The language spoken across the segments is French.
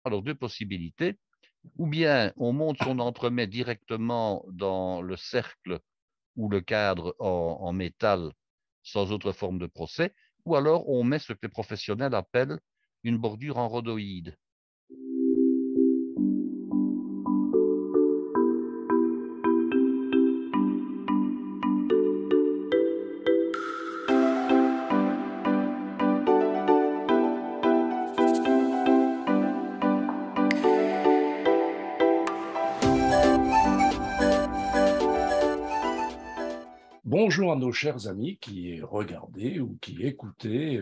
Alors, deux possibilités. Ou bien on monte son entremets directement dans le cercle ou le cadre en métal sans autre forme de procès, ou alors on met ce que les professionnels appellent une bordure en rhodoïde. Bonjour à nos chers amis qui regardaient ou qui écoutaient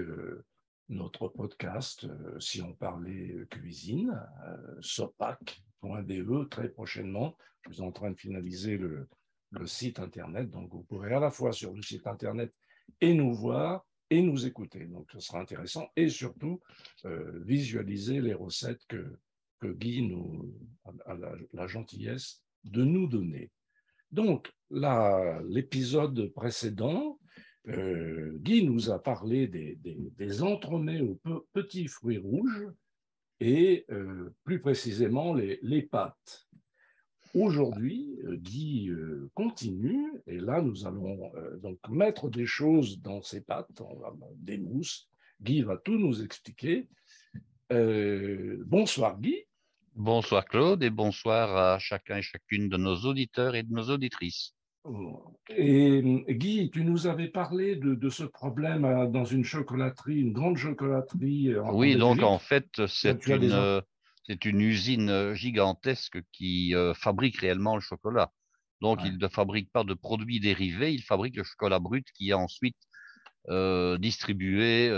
notre podcast Si on parlait cuisine, sopac.be très prochainement. Je suis en train de finaliser le site internet, donc vous pourrez à la fois sur le site internet et nous voir et nous écouter. Donc ce sera intéressant et surtout visualiser les recettes que Guy a la gentillesse de nous donner. Donc, l'épisode précédent, Guy nous a parlé des entremets aux petits fruits rouges et plus précisément les pâtes. Aujourd'hui, Guy continue et là, nous allons donc mettre des choses dans ces pâtes, des mousses. Guy va tout nous expliquer. Bonsoir Guy. Bonsoir Claude et bonsoir à chacun et chacune de nos auditeurs et de nos auditrices. Et Guy, tu nous avais parlé de ce problème dans une chocolaterie, une grande chocolaterie en Oui, donc en Belgique. fait, Tu as des... c'est une usine gigantesque qui fabrique réellement le chocolat. Donc, Ouais, il ne fabrique pas de produits dérivés, il fabrique le chocolat brut qui est ensuite distribué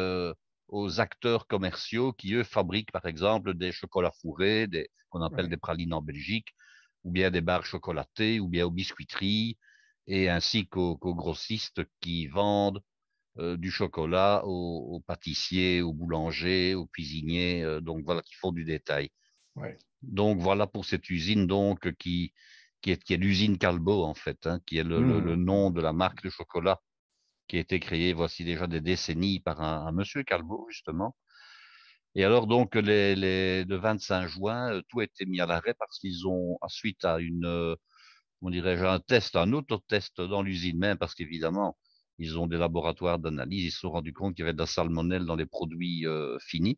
aux acteurs commerciaux qui, eux, fabriquent par exemple des chocolats fourrés, qu'on appelle ouais, des pralines en Belgique, ou bien des barres chocolatées, ou bien aux biscuiteries, et ainsi qu'aux grossistes qui vendent du chocolat aux pâtissiers, aux boulangers, aux cuisiniers, donc voilà, qui font du détail. ouais. Donc voilà pour cette usine donc qui est l'usine Calbo en fait, hein, qui est le nom de la marque de chocolat qui a été créée voici déjà des décennies par un monsieur Calbo justement. Et alors donc le 25 juin, tout a été mis à l'arrêt parce qu'ils ont, suite à on dirait un test, un autotest dans l'usine même, parce qu'évidemment, ils ont des laboratoires d'analyse, ils se sont rendus compte qu'il y avait de la salmonelle dans les produits finis.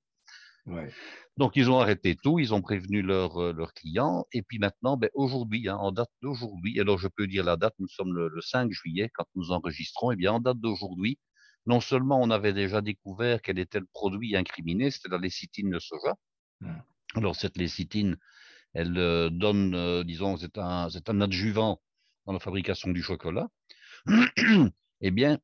Ouais. Donc, ils ont arrêté tout, ils ont prévenu leurs clients, et puis maintenant, ben, aujourd'hui, hein, en date d'aujourd'hui, alors je peux dire la date, nous sommes le 5 juillet quand nous enregistrons, et bien en date d'aujourd'hui, non seulement on avait déjà découvert quel était le produit incriminé, c'était la lécithine de soja. Mm. Alors, cette lécithine, elle donne, disons, c'est un adjuvant dans la fabrication du chocolat. Eh bien,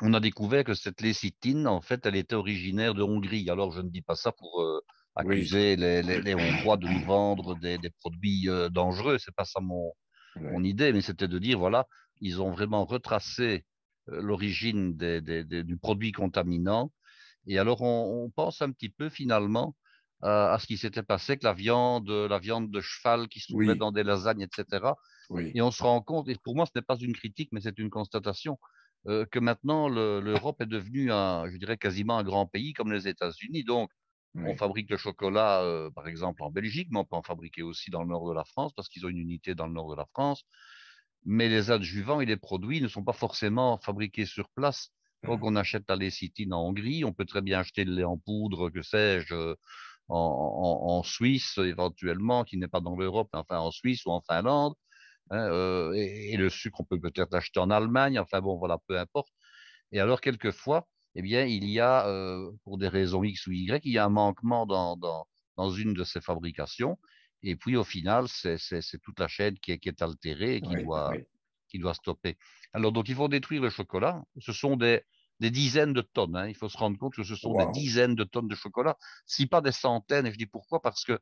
on a découvert que cette lécithine, en fait, elle était originaire de Hongrie. Alors, je ne dis pas ça pour Oui. accuser les Hongrois de nous vendre des produits dangereux. C'est pas ça mon Ouais. idée, mais c'était de dire, voilà, ils ont vraiment retracé l'origine du produit contaminant. Et alors, on pense un petit peu finalement à ce qui s'était passé avec la viande de cheval qui se trouvait Oui. dans des lasagnes, etc. Oui. Et on se rend compte, et pour moi, ce n'est pas une critique, mais c'est une constatation, que maintenant, l'Europe est devenue, je dirais, quasiment un grand pays comme les États-Unis. Donc, on Oui. fabrique le chocolat, par exemple, en Belgique, mais on peut en fabriquer aussi dans le nord de la France, parce qu'ils ont une unité dans le nord de la France. Mais les adjuvants et les produits ne sont pas forcément fabriqués sur place. Donc, on achète la lécithine en Hongrie, on peut très bien acheter le lait en poudre, que sais-je, en Suisse, éventuellement, qui n'est pas dans l'Europe, mais enfin en Suisse ou en Finlande. Hein, et le sucre, on peut peut-être l'acheter en Allemagne. Enfin bon, voilà, peu importe. Et alors, quelquefois, eh bien, il y a, pour des raisons X ou Y, il y a un manquement dans une de ces fabrications. Et puis, au final, c'est toute la chaîne qui est altérée et Oui. Oui. qui doit stopper. Alors, donc, il faut détruire le chocolat. Ce sont des dizaines de tonnes. Hein. Il faut se rendre compte que ce sont des Waouh. dizaines de tonnes de chocolat, si pas des centaines. Et je dis pourquoi? Parce que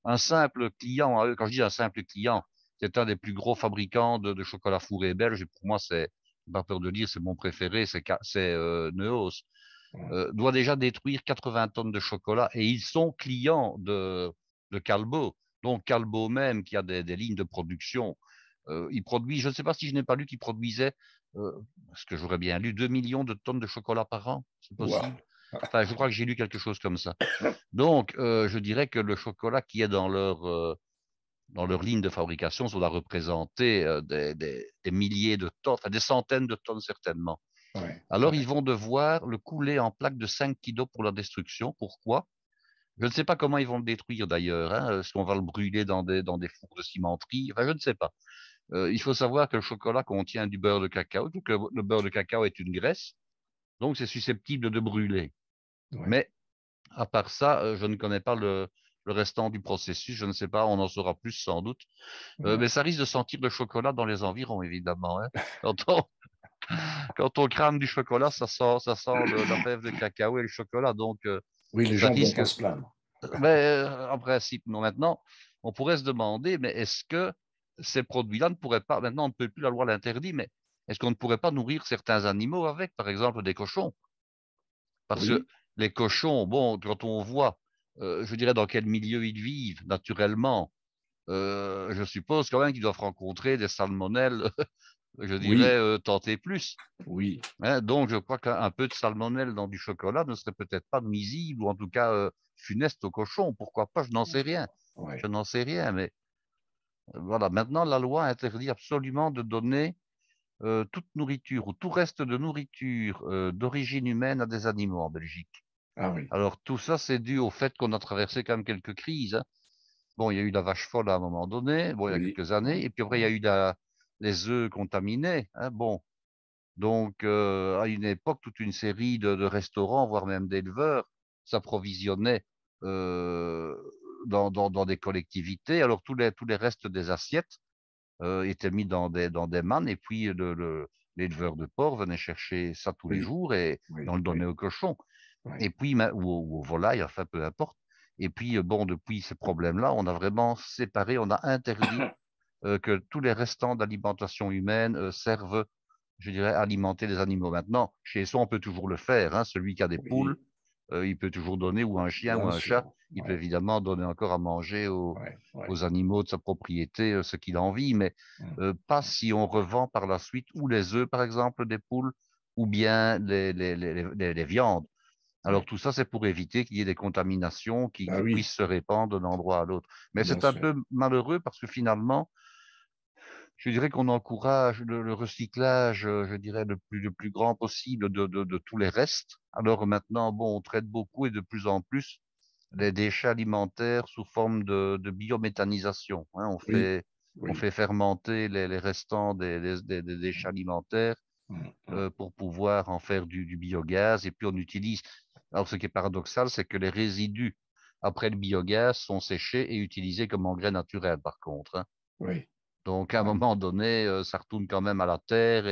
un simple client, quand je dis un simple client, c'est un des plus gros fabricants de chocolat fourré belge. Et pour moi, c'est pas peur de dire, c'est mon préféré, c'est Neos, Ouais. doit déjà détruire 80 tonnes de chocolat et ils sont clients de Calbo. Donc Calbo même, qui a des lignes de production, il produit, je ne sais pas si je n'ai pas lu qu'il produisait, ce que j'aurais bien lu, 2 millions de tonnes de chocolat par an, c'est Waouh. possible. Enfin, je crois que j'ai lu quelque chose comme ça. Donc, je dirais que le chocolat qui est dans leur ligne de fabrication, ça doit représenter des milliers de tonnes, enfin des centaines de tonnes certainement. Ouais, Alors, ils ouais, vont devoir le couler en plaques de 5 kilos pour la destruction. Pourquoi? Je ne sais pas comment ils vont le détruire d'ailleurs. Hein. Est-ce qu'on va le brûler dans des fours de cimenterie? Enfin, je ne sais pas. Il faut savoir que le chocolat contient du beurre de cacao, que le beurre de cacao est une graisse, donc c'est susceptible de brûler. ouais. Mais à part ça, je ne connais pas le restant du processus. Je ne sais pas, on en saura plus sans doute. Mais Ouais. ça risque de sentir le chocolat dans les environs, évidemment. Hein. Quand on, quand on crame du chocolat, ça sent la fève de cacao et le chocolat. Donc, Oui, les ça gens vont risque. pas se plaindre. Mais en principe, non. Maintenant, on pourrait se demander, mais est-ce que ces produits-là ne pourraient pas, maintenant on ne peut plus, la loi l'interdit, mais est-ce qu'on ne pourrait pas nourrir certains animaux avec, par exemple des cochons? Parce que Oui, les cochons, bon, quand on voit, je dirais, dans quel milieu ils vivent, naturellement, je suppose quand même qu'ils doivent rencontrer des salmonelles, je dirais, oui, tenter plus. oui, Hein. Donc, je crois qu'un peu de salmonelle dans du chocolat ne serait peut-être pas nuisible ou en tout cas funeste aux cochons. Pourquoi pas? Je n'en sais rien. Je ouais, n'en sais rien, mais voilà. Maintenant, la loi interdit absolument de donner toute nourriture ou tout reste de nourriture d'origine humaine à des animaux en Belgique. ah oui, Alors, tout ça, c'est dû au fait qu'on a traversé quand même quelques crises. Hein. Bon, il y a eu la vache folle à un moment donné, bon, il y a oui, quelques années, oui, et puis après, il y a oui, eu les œufs contaminés. Hein. Bon, donc, à une époque, toute une série de restaurants, voire même d'éleveurs, s'approvisionnaient euh, dans des collectivités. Alors, tous les restes des assiettes étaient mis dans des mannes, et puis l'éleveur de porc venait chercher ça tous les oui, jours et oui, on le donnait oui, aux cochons. oui, Et puis, ou aux volailles, enfin, peu importe. Et puis, bon, depuis ces problèmes-là, on a vraiment séparé, on a interdit que tous les restants d'alimentation humaine servent, je dirais, à alimenter les animaux. Maintenant, chez soi, on peut toujours le faire. Hein. Celui qui a des poules, oui, il peut toujours donner, ou un chien ou bien un chat, sûr, il peut ouais, évidemment donner encore à manger ouais, ouais. aux animaux de sa propriété ce qu'il a envie, mais Mm, pas mm, si on revend par la suite ou les œufs, par exemple, des poules, ou bien les viandes. Alors ouais. tout ça, c'est pour éviter qu'il y ait des contaminations Bah qui oui, puissent se répandre d'un endroit à l'autre. Mais bien c'est un sûr, peu malheureux parce que finalement, je dirais qu'on encourage le recyclage, je dirais, le plus grand possible de tous les restes. Alors maintenant, bon, on traite beaucoup et de plus en plus les déchets alimentaires sous forme de biométhanisation. Hein. oui, On oui, fait fermenter les restants des déchets alimentaires mm, mm, pour pouvoir en faire du biogaz. Et puis on utilise. Alors ce qui est paradoxal, c'est que les résidus après le biogaz sont séchés et utilisés comme engrais naturel, par contre. Hein. oui, Donc, à un ouais, moment donné, ça retourne quand même à la terre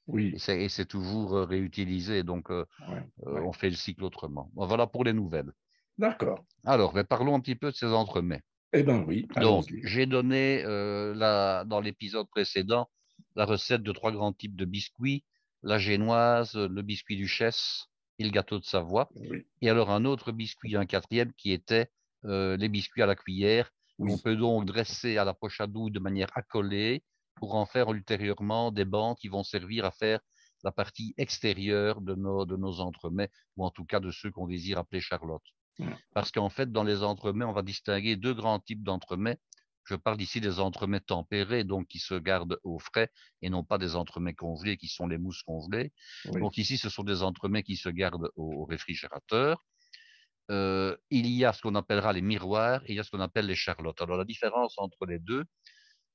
oui, et c'est toujours réutilisé. Donc, ouais, ouais. on fait le cycle autrement. Bon, voilà pour les nouvelles. D'accord. Alors, ben, parlons un petit peu de ces entremets. Eh bien oui, Donc, allons-y. j'ai donné dans l'épisode précédent la recette de trois grands types de biscuits, la génoise, le biscuit duchesse et le gâteau de Savoie. Oui, Et alors, un autre biscuit, un quatrième, qui était les biscuits à la cuillère, qu'on oui, peut donc dresser à la poche à douille de manière accolée pour en faire ultérieurement des bancs qui vont servir à faire la partie extérieure de nos entremets, ou en tout cas de ceux qu'on désire appeler Charlotte. mm, Parce qu'en fait, dans les entremets, on va distinguer deux grands types d'entremets. Je parle ici des entremets tempérés, donc qui se gardent au frais, et non pas des entremets congelés, qui sont les mousses congelées. oui, Donc ici, ce sont des entremets qui se gardent au réfrigérateur. Il y a ce qu'on appellera les miroirs et il y a ce qu'on appelle les charlottes. Alors la différence entre les deux,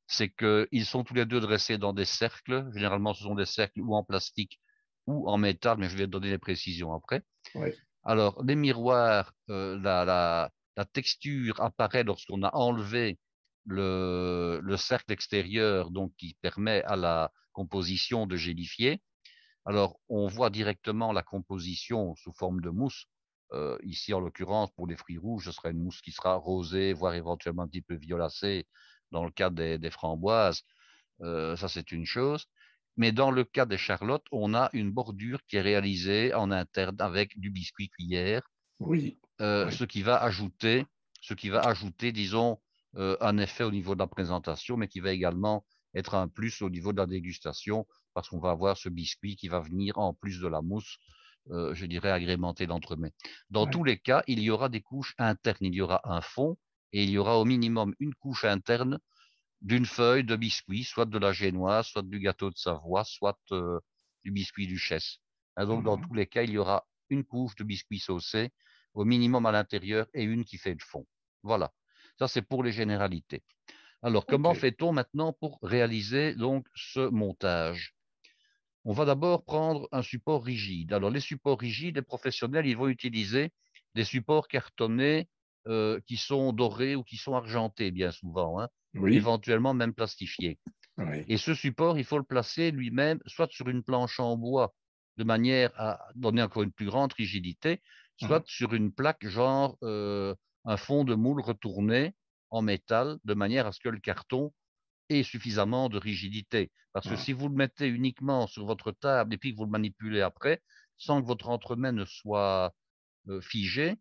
c'est qu'ils sont tous les deux dressés dans des cercles. Généralement, ce sont des cercles ou en plastique ou en métal, mais je vais donner les précisions après. oui, Alors, les miroirs, la texture apparaît lorsqu'on a enlevé le cercle extérieur, donc qui permet à la composition de gélifier. Alors, on voit directement la composition sous forme de mousse. Ici, en l'occurrence, pour les fruits rouges, ce sera une mousse qui sera rosée, voire éventuellement un petit peu violacée dans le cas des framboises. Ça, c'est une chose. Mais dans le cas des charlottes, on a une bordure qui est réalisée en interne avec du biscuit cuillère, oui, euh, oui, ce qui va ajouter, ce qui va ajouter, disons, un effet au niveau de la présentation, mais qui va également être un plus au niveau de la dégustation, parce qu'on va avoir ce biscuit qui va venir en plus de la mousse je dirais, agrémenter l'entremet. Dans tous ouais. les cas, il y aura des couches internes. Il y aura un fond et il y aura au minimum une couche interne d'une feuille de biscuit, soit de la génoise, soit du gâteau de Savoie, soit du biscuit Duchesse. Hein, donc, dans Mhm. tous les cas, il y aura une couche de biscuit saucé au minimum à l'intérieur et une qui fait le fond. Voilà. Ça, c'est pour les généralités. Alors, OK. comment fait-on maintenant pour réaliser donc ce montage? On va d'abord prendre un support rigide. Alors, les supports rigides, les professionnels, ils vont utiliser des supports cartonnés qui sont dorés ou qui sont argentés bien souvent, hein, Oui, éventuellement même plastifiés. oui. Et ce support, il faut le placer lui-même soit sur une planche en bois de manière à donner encore une plus grande rigidité, soit Mhm. sur une plaque genre un fond de moule retourné en métal de manière à ce que le carton ait suffisamment de rigidité. Parce que Mhm. si vous le mettez uniquement sur votre table et puis que vous le manipulez après, sans que votre entremet ne soit figé,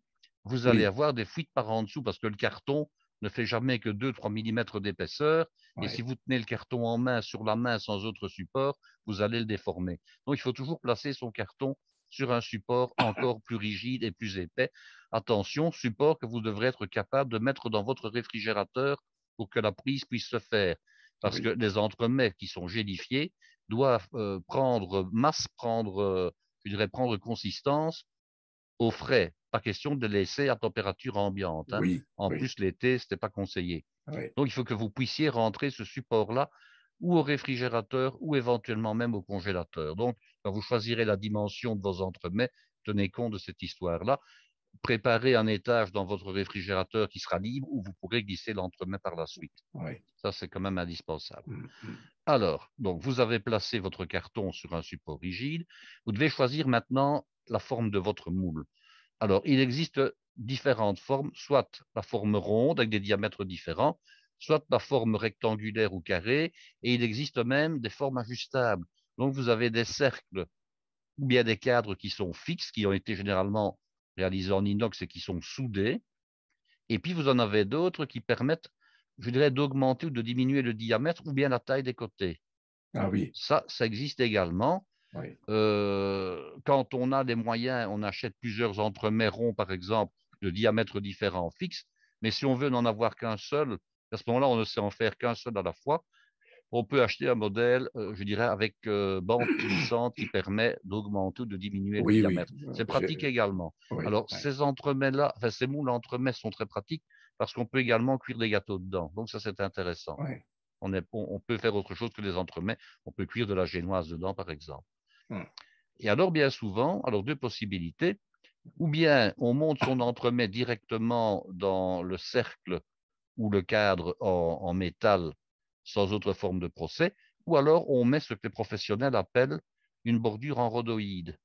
vous allez Oui, avoir des fuites par en dessous parce que le carton ne fait jamais que 2-3 millimètres d'épaisseur. Et si oui, vous tenez le carton en main sur la main sans autre support, vous allez le déformer. Donc, il faut toujours placer son carton sur un support encore plus rigide et plus épais. Attention, support que vous devrez être capable de mettre dans votre réfrigérateur pour que la prise puisse se faire. Parce que oui, les entremets qui sont gélifiés doivent prendre masse, je dirais, prendre consistance au frais. Pas question de les laisser à température ambiante, hein. oui, En oui, plus, l'été, ce n'est pas conseillé. oui, Donc, il faut que vous puissiez rentrer ce support-là ou au réfrigérateur ou éventuellement même au congélateur. Donc, quand vous choisirez la dimension de vos entremets, tenez compte de cette histoire-là. Préparez un étage dans votre réfrigérateur qui sera libre où vous pourrez glisser l'entremet par la suite. oui. Ça, c'est quand même indispensable. Mhm. Alors, donc, vous avez placé votre carton sur un support rigide. Vous devez choisir maintenant la forme de votre moule. Alors, il existe différentes formes, soit la forme ronde avec des diamètres différents, soit la forme rectangulaire ou carrée, et il existe même des formes ajustables. Donc, vous avez des cercles ou bien des cadres qui sont fixes, qui ont été généralement réalisés en inox et qui sont soudés, et puis vous en avez d'autres qui permettent, je dirais, d'augmenter ou de diminuer le diamètre ou bien la taille des côtés. Ah oui, Ça existe également. oui. Quand on a les moyens, on achète plusieurs entremets ronds, par exemple, de diamètres différents fixes. Mais si on veut n'en avoir qu'un seul, à ce moment-là, on ne sait en faire qu'un seul à la fois. On peut acheter un modèle, je dirais, avec bande plissante qui permet d'augmenter ou de diminuer le Oui, oui. diamètre. C'est pratique J'ai- également. Oui, Alors, oui, ces entremets-là, enfin, ces moules entremets sont très pratiques parce qu'on peut également cuire des gâteaux dedans. Donc, ça, c'est intéressant. oui. On peut faire autre chose que les entremets. On peut cuire de la génoise dedans, par exemple. Mhm. Et alors, bien souvent, alors deux possibilités, ou bien on monte son entremet directement dans le cercle ou le cadre en métal sans autre forme de procès, ou alors on met ce que les professionnels appellent une bordure en rhodoïde.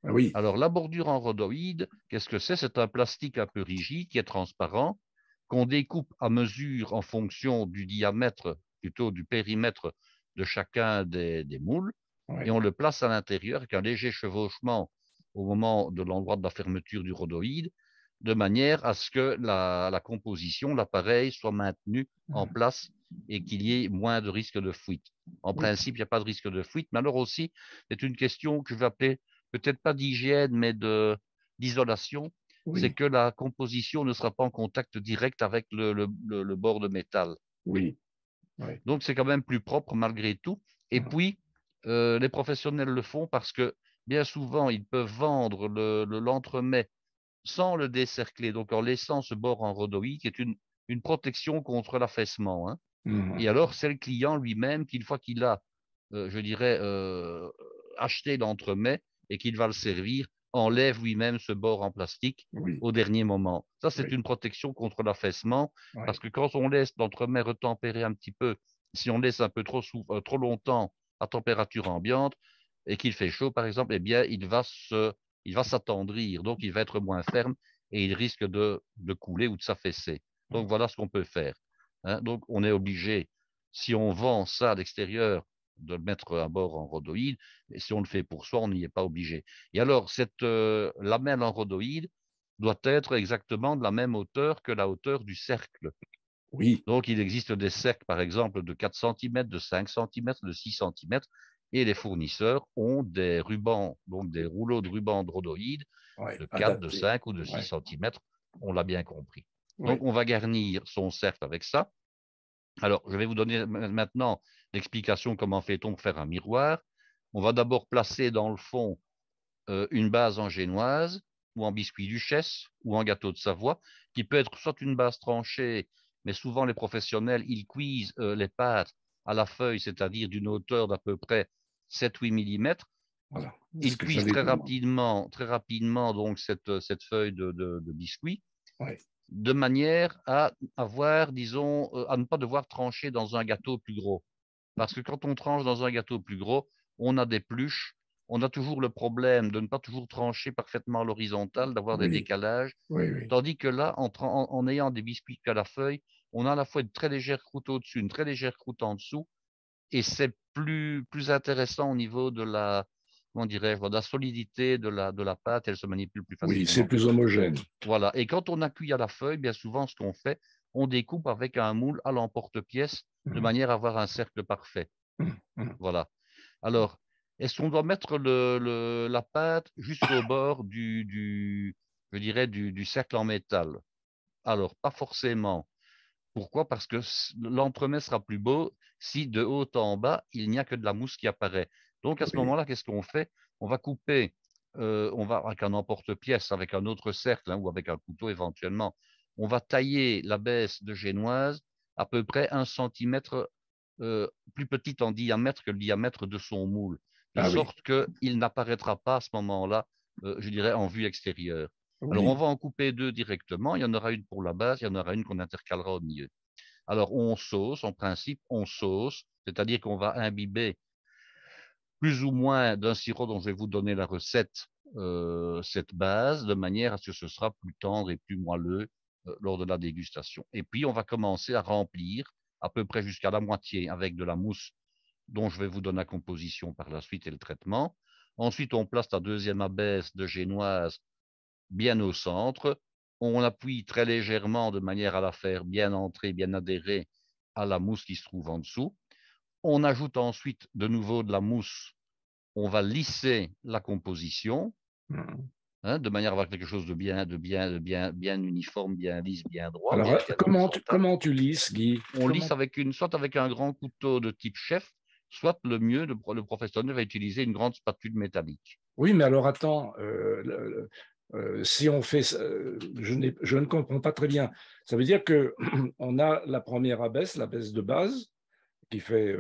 Ah oui, Alors, la bordure en rhodoïde, qu'est-ce que c'est? C'est un plastique un peu rigide qui est transparent, qu'on découpe à mesure en fonction du diamètre, plutôt du périmètre de chacun des moules, et oui, on le place à l'intérieur avec un léger chevauchement au moment de l'endroit de la fermeture du rhodoïde, de manière à ce que la composition, l'appareil soit maintenu en Mhm. place et qu'il y ait moins de risque de fuite. En Oui, principe, il n'y a pas de risque de fuite, mais alors aussi, c'est une question que je vais appeler peut-être pas d'hygiène, mais d'isolation, c'est oui, que la composition ne sera pas en contact direct avec le bord de métal. oui, oui, Donc, c'est quand même plus propre malgré tout. Et Mhm. puis, les professionnels le font parce que bien souvent, ils peuvent vendre l'entremet sans le décercler, donc en laissant ce bord en rhodoïde, qui est une protection contre l'affaissement, hein. Et Mhm. alors, c'est le client lui-même qui, une fois qu'il a, je dirais, acheté l'entremet et qu'il va le servir, enlève lui-même ce bord en plastique Oui, au dernier moment. Ça, c'est oui, une protection contre l'affaissement, parce oui, que quand on laisse l'entremet retempérer un petit peu, si on laisse un peu trop longtemps à température ambiante et qu'il fait chaud, par exemple, eh bien, il va s'attendrir, donc il va être moins ferme et il risque de couler ou de s'affaisser. Donc, voilà ce qu'on peut faire, hein. Donc, on est obligé, si on vend ça à l'extérieur, de le mettre à bord en rhodoïde, et si on le fait pour soi, on n'y est pas obligé. Et alors, cette lamelle en rhodoïde doit être exactement de la même hauteur que la hauteur du cercle. oui, Donc, il existe des cercles, par exemple, de 4 cm, de 5 cm, de 6 cm, et les fournisseurs ont des rubans, donc des rouleaux de ruban rhodoïdes Ouais, de 4, de adapté. 5 ou de 6 Ouais, centimètres. On l'a bien compris. Donc, oui, on va garnir son cercle avec ça. Alors, je vais vous donner maintenant l'explication comment fait-on pour faire un miroir. On va d'abord placer dans le fond une base en génoise ou en biscuit duchesse ou en gâteau de Savoie, qui peut être soit une base tranchée, mais souvent les professionnels, ils cuisent les pâtes à la feuille, c'est-à-dire d'une hauteur d'à peu près 7-8 millimètres. voilà. C'est ce Ils que cuisent j'allais demander. très rapidement donc cette feuille de biscuit, Ouais, de manière à avoir, disons, à ne pas devoir trancher dans un gâteau plus gros. Parce que quand on tranche dans un gâteau plus gros, on a des pluches, on a toujours le problème de ne pas toujours trancher parfaitement à l'horizontale, d'avoir des oui, décalages. oui, oui. Tandis que là, en ayant des biscuits à la feuille, on a à la fois une très légère croûte au-dessus, une très légère croûte en dessous, et c'est plus intéressant au niveau de la, comment dirais-je, de la solidité de la pâte, elle se manipule plus Oui, c'est facilement. plus homogène. Voilà. Et quand on a cuit à la feuille, bien souvent, ce qu'on fait, on découpe avec un moule à l'emporte-pièce de Hum, manière à avoir un cercle parfait. hum. Voilà. Alors, est-ce qu'on doit mettre la pâte jusqu'au bord je dirais, du cercle en métal? Alors, pas forcément. Pourquoi? Parce que l'entremet sera plus beau si de haut en bas, il n'y a que de la mousse qui apparaît. Donc, à ce Oui, moment-là, qu'est-ce qu'on fait? On va couper, on va avec un emporte-pièce, avec un autre cercle, hein, ou avec un couteau éventuellement. On va tailler la baisse de génoise à peu près 1 centimètre plus petite en diamètre que le diamètre de son moule, de ah oui, sorte qu'il n'apparaîtra pas à ce moment-là, je dirais, en vue extérieure. Alors, on oui, va en couper deux directement. Il y en aura une pour la base, il y en aura une qu'on intercalera au milieu. Alors, on sauce, en principe, on sauce, c'est-à-dire qu'on va imbiber plus ou moins d'un sirop dont je vais vous donner la recette, cette base, de manière à ce que ce sera plus tendre et plus moelleux lors de la dégustation. Et puis, on va commencer à remplir à peu près jusqu'à la moitié avec de la mousse dont je vais vous donner la composition par la suite et le traitement. Ensuite, on place la deuxième abaisse de génoise bien au centre. On appuie très légèrement de manière à la faire bien entrer, bien adhérer à la mousse qui se trouve en dessous. On ajoute ensuite de nouveau de la mousse. On va lisser la composition, hum. hein, de manière à avoir quelque chose de bien uniforme, bien lisse, bien droit, Alors, bien comment horizontal. comment tu lisses, Guy? On lisse Comment... soit avec un grand couteau de type chef, soit le mieux, le professionnel va utiliser une grande spatule métallique. Oui, mais alors attends, si on fait, je ne comprends pas très bien. Ça veut dire que on a la première abaisse, la baisse de base, qui fait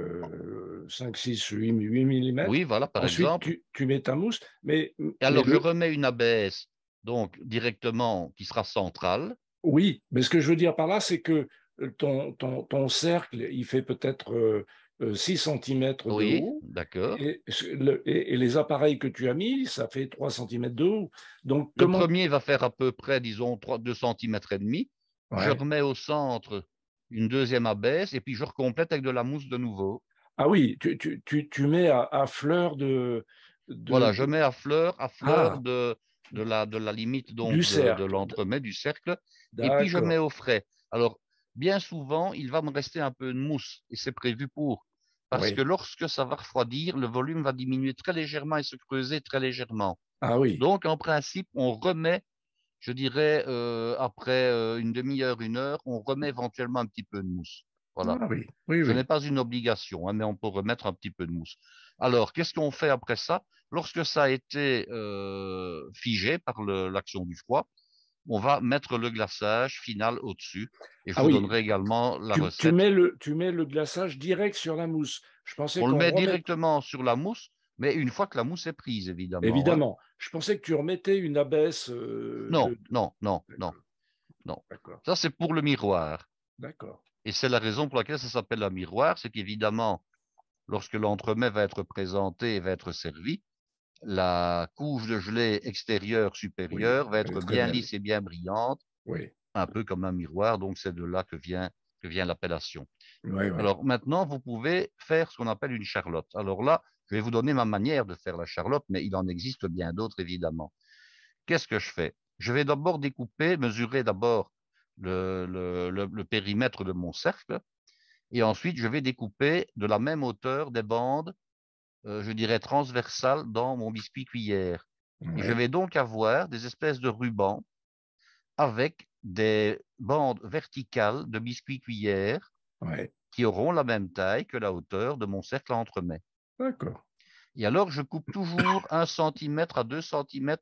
5, 6, 8 Oui, millimètres. voilà, par Ensuite, exemple. tu mets ta mousse, Et mais alors, je remets une abaisse, donc directement, qui sera centrale. oui, mais ce que je veux dire par là, c'est que ton cercle, il fait peut-être 6 cm de Oui, haut, d'accord. et les appareils que tu as mis, ça fait 3 cm de haut. Donc, Le comment... premier va faire à peu près, disons, 2 centimètres et demi. Je Ouais. remets au centre une deuxième abaisse et puis je recomplète avec de la mousse de nouveau. Ah oui, tu mets à fleur Voilà, je de... mets à fleur Ah, de la limite du donc de cercle. l'entremet, du cercle, et puis je mets D'accord. au frais. Alors, bien souvent, il va me rester un peu de mousse, et c'est prévu pour, parce que Oui. lorsque ça va refroidir, le volume va diminuer très légèrement et se creuser très légèrement. Ah oui. Donc, en principe, on remet, je dirais, après une demi-heure, 1 heure, on remet éventuellement un petit peu de mousse. Voilà. Ah oui. Oui, Ce n'est oui. pas une obligation, hein, mais on peut remettre un petit peu de mousse. Alors, qu'est-ce qu'on fait après ça? Lorsque ça a été figé par l'action du froid, on va mettre le glaçage final au-dessus. Et je Ah vous oui. donnerai également la Tu recette. mets tu mets le glaçage direct sur la mousse. Je pensais On le qu'on met remet... directement sur la mousse, mais une fois que la mousse est prise, évidemment, hein. Évidemment, je pensais que tu remettais une abaisse Non, non, non, non, D'accord, non. d'accord, Ça, c'est pour le miroir. d'accord. Et c'est la raison pour laquelle ça s'appelle un miroir, c'est qu'évidemment, lorsque l'entremet va être présenté et va être servi, la couche de gelée extérieure Oui, supérieure va elle est être très bien belle. lisse et bien brillante, Oui, un peu comme un miroir, donc c'est de là que vient l'appellation. oui, oui. Alors maintenant, vous pouvez faire ce qu'on appelle une charlotte. Alors là, je vais vous donner ma manière de faire la charlotte, mais il en existe bien d'autres, évidemment. Qu'est-ce que je fais? Je vais d'abord découper, mesurer d'abord le périmètre de mon cercle, et ensuite je vais découper de la même hauteur des bandes je dirais, transversale dans mon biscuit cuillère. Et je Ouais, vais donc avoir des espèces de rubans avec des bandes verticales de biscuit cuillère ouais, qui auront la même taille que la hauteur de mon cercle à entremets. d'accord. Et alors, je coupe toujours 1 cm à 2 cm